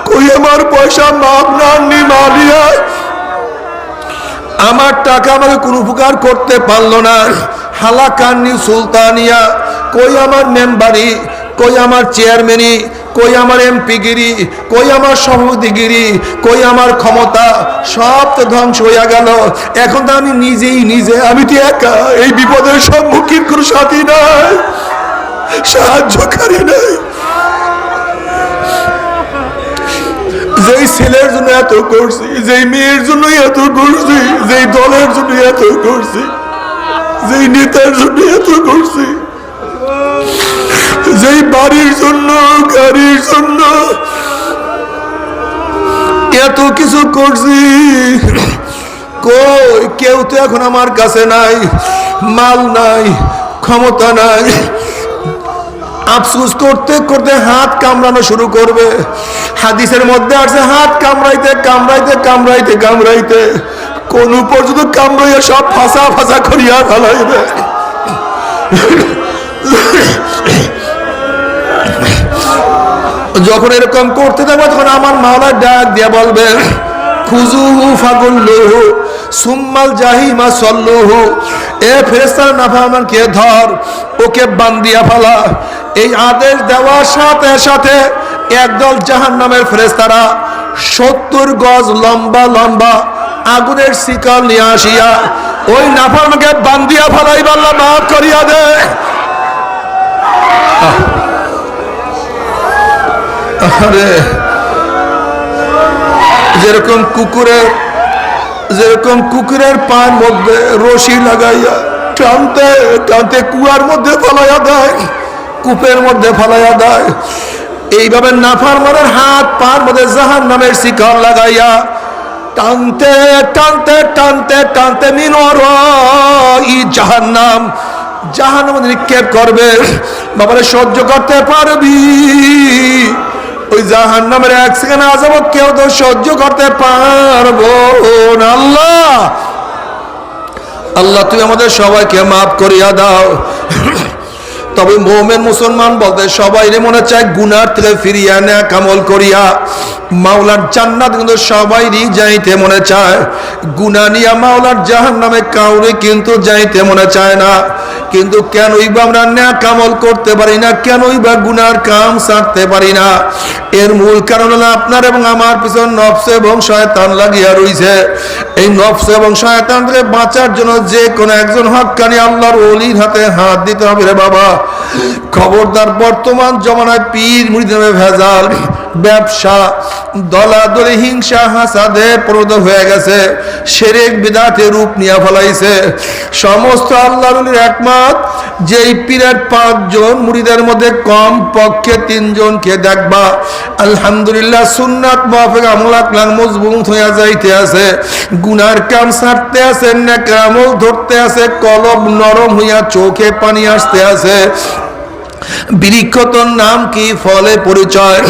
কই আমার পয়সা, মাপ না নি মালিয়া। আমার টাকা আমাকে কোনো উপকার করতে পারলো না। হালাকান্নি সুলতানিয়া, কই আমার মেম্বারি, কই আমার চেয়ারম্যানি, কই আমার এমপিগিরি, কই আমার সভাপতিগিরি, কই আমার ক্ষমতা, সব তো ধ্বংস হইয়া গেল। এখন তো আমি নিজেই নিজে, আমি তো একা, এই বিপদের সম্মুখীন কোনো সাথী নাই, সাহায্যকারী নাই। যেই ছেলের জন্য এত করছি, যেই মেয়ের জন্য এত করছি, যেই দলের জন্য এত করছি, যেই নেতার জন্য এত করছি, যেই বাড়ির জন্য, গাড়ির জন্য, এত কিছু করছি, কই কেউ তো এখন আমার কাছে নাই, মাল নাই, ক্ষমতা নাই। আফসোস করতে করতে হাত কামড়ানো শুরু করবে। হাদিসের মধ্যে আছে হাত কামড়াইতে কামড়াইতে কামড়াইতে কামড়াইতে কোন পর্যন্ত কামড়াইয়া সব ফাঁসা ফাঁসা করিয়া ফেলাইবে। যখন এরকম করতে থাকবে তখন আমার মাওলা ডাক দিয়া বলবে, খুজুহু ফাগুল্লুহু সুম্মাল জাহিমা সল্লুহু। এ ফেরেশতার নাফরমানকে ধর, ওকে বান্দিয়া ফেলা। এই আদেশ দেওয়ার সাথে সাথে একদল জাহান্নামের ফেরেশতারা 70 গজ লম্বা লম্বা আগুনের শিকল নিয়ে আসিয়া ওই নাফরমানকে বান্দিয়া ফেলাইবা, আল্লাহ মাফ করিয়া দে। আরে যেরকম কুকুরের পায়ের মধ্যে রশি লাগাইয়া টানতে টানতে কুয়ার মধ্যে ফেলাইয়া দেয়, কূপের মধ্যে ফেলাইয়া দেয়, এইভাবে নাফরমানের হাত পায়ের মধ্যে জাহান্নামের শিকল লাগাইয়া টানতে টানতে টানতে টানতে মিনর ই জাহান্নাম নিক্ষেপ করবে। বাবারে সহ্য করতে পারবি? ওই জাহান্নামের এক সেকেন্ড আযাব কেউ তো সহ্য করতে পারবো না। আল্লাহ তুই আমাদের সবাইকে মাফ করিয়া দাও। তবে মুমিন মুসলমান বলতে সবাই মনে চায় গুনার থেকে ফিরিয়া নেক আমল করিয়া মাওলার জান্নাত কিন্তু সবাইরই যাইতে মনে চায়। গুনাহ নিয়া মাওলার জাহান্নামে কাউরে কিন্তু যাইতে মনে চায় না। কিন্তু কেনই বা আমরা নেক আমল করতে পারি না, কেনই বা গুনার কাম ছাড়তে পারি না? এর মূল কারণ হলো আপনার এবং আমার পিছনে নফস এবং শয়তান লাগিয়া রইছে। এই নফস এবং শয়তান থেকে বাঁচার জন্য যে কোনো একজন হক্কানি আল্লাহর ওলির হাতে হাত দিতে হবে রে বাবা। খবরদার, বর্তমান জমানায় পীর মুরিদের ভেজাল, ব্যবসা, দলাদলি, হিংসা হাসাদে প্রদ হয়ে গেছে, শিরক বিদআতে রূপ নিয়ে ফেলাইছে। সমস্ত আল্লাহর ওলির একমত যেই পীরের 5 জন মুরিদের মধ্যে কম পক্ষে 3 জনকে দেখবা আলহামদুলিল্লাহ সুন্নাত মুআফিক আমল আকলাক মজবুত হয়ে যাইতে আছে, গুনার কাম ছাড়তে আছে, নেক আমল ধরতে আছে, কলব নরম হইয়া চোখে পানি আসতে আছে। বৃক্ষতর নাম কি, ফলে পরিচয়।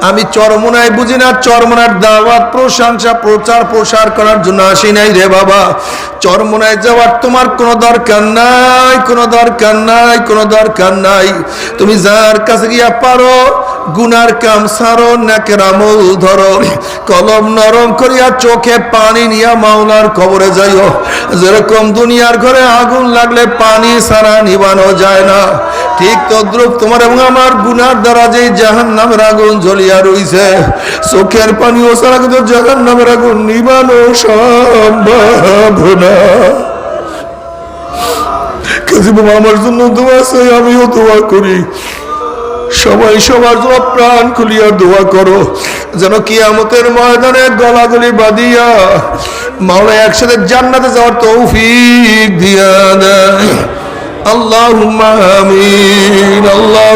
আমি চরমনায় বুঝি না, চরমনার দাওয়াত প্রশংসা প্রচার প্রসার করার জন্য আসি নাই রে বাবা। চরমনায় যাওয়ার তোমার কোনো দরকার নাই, কোনো দরকার নাই, কোনো দরকার নাই। তুমি যার কাছে গিয়া পারো গুনার কাম সারো, নেকের আমল ধরো, কলম নরম করিয়া চোখে পানি নিয়া মাওলার কবরে যাইও। যেরকম দুনিয়ার ঘরে আগুন লাগলে পানি ছাড়া নিবানো যায় না, ঠিক তদ্রুপ তোমার এবং আমার গুনার দ্বারা যে জাহান্নামের আগুন জ্বলিয়া রইছে, চোখের পানি ও ছাড়া কিন্তু জাহান্নামের আগুন নিবানো সম্ভব না। আমার জন্য দোয়া চাই, আমিও দোয়া করি। সবাই সবার জন্য প্রাণ খুলিয়া দোয়া করো, যেন কিয়ামতের ময়দানে গলাগলি বাঁধিয়া মাওলা একসাথে জান্নাতে যাওয়ার তৌফিক দিয়া দেয়। আল্লাহুম্মা আমিন। আল্লাহ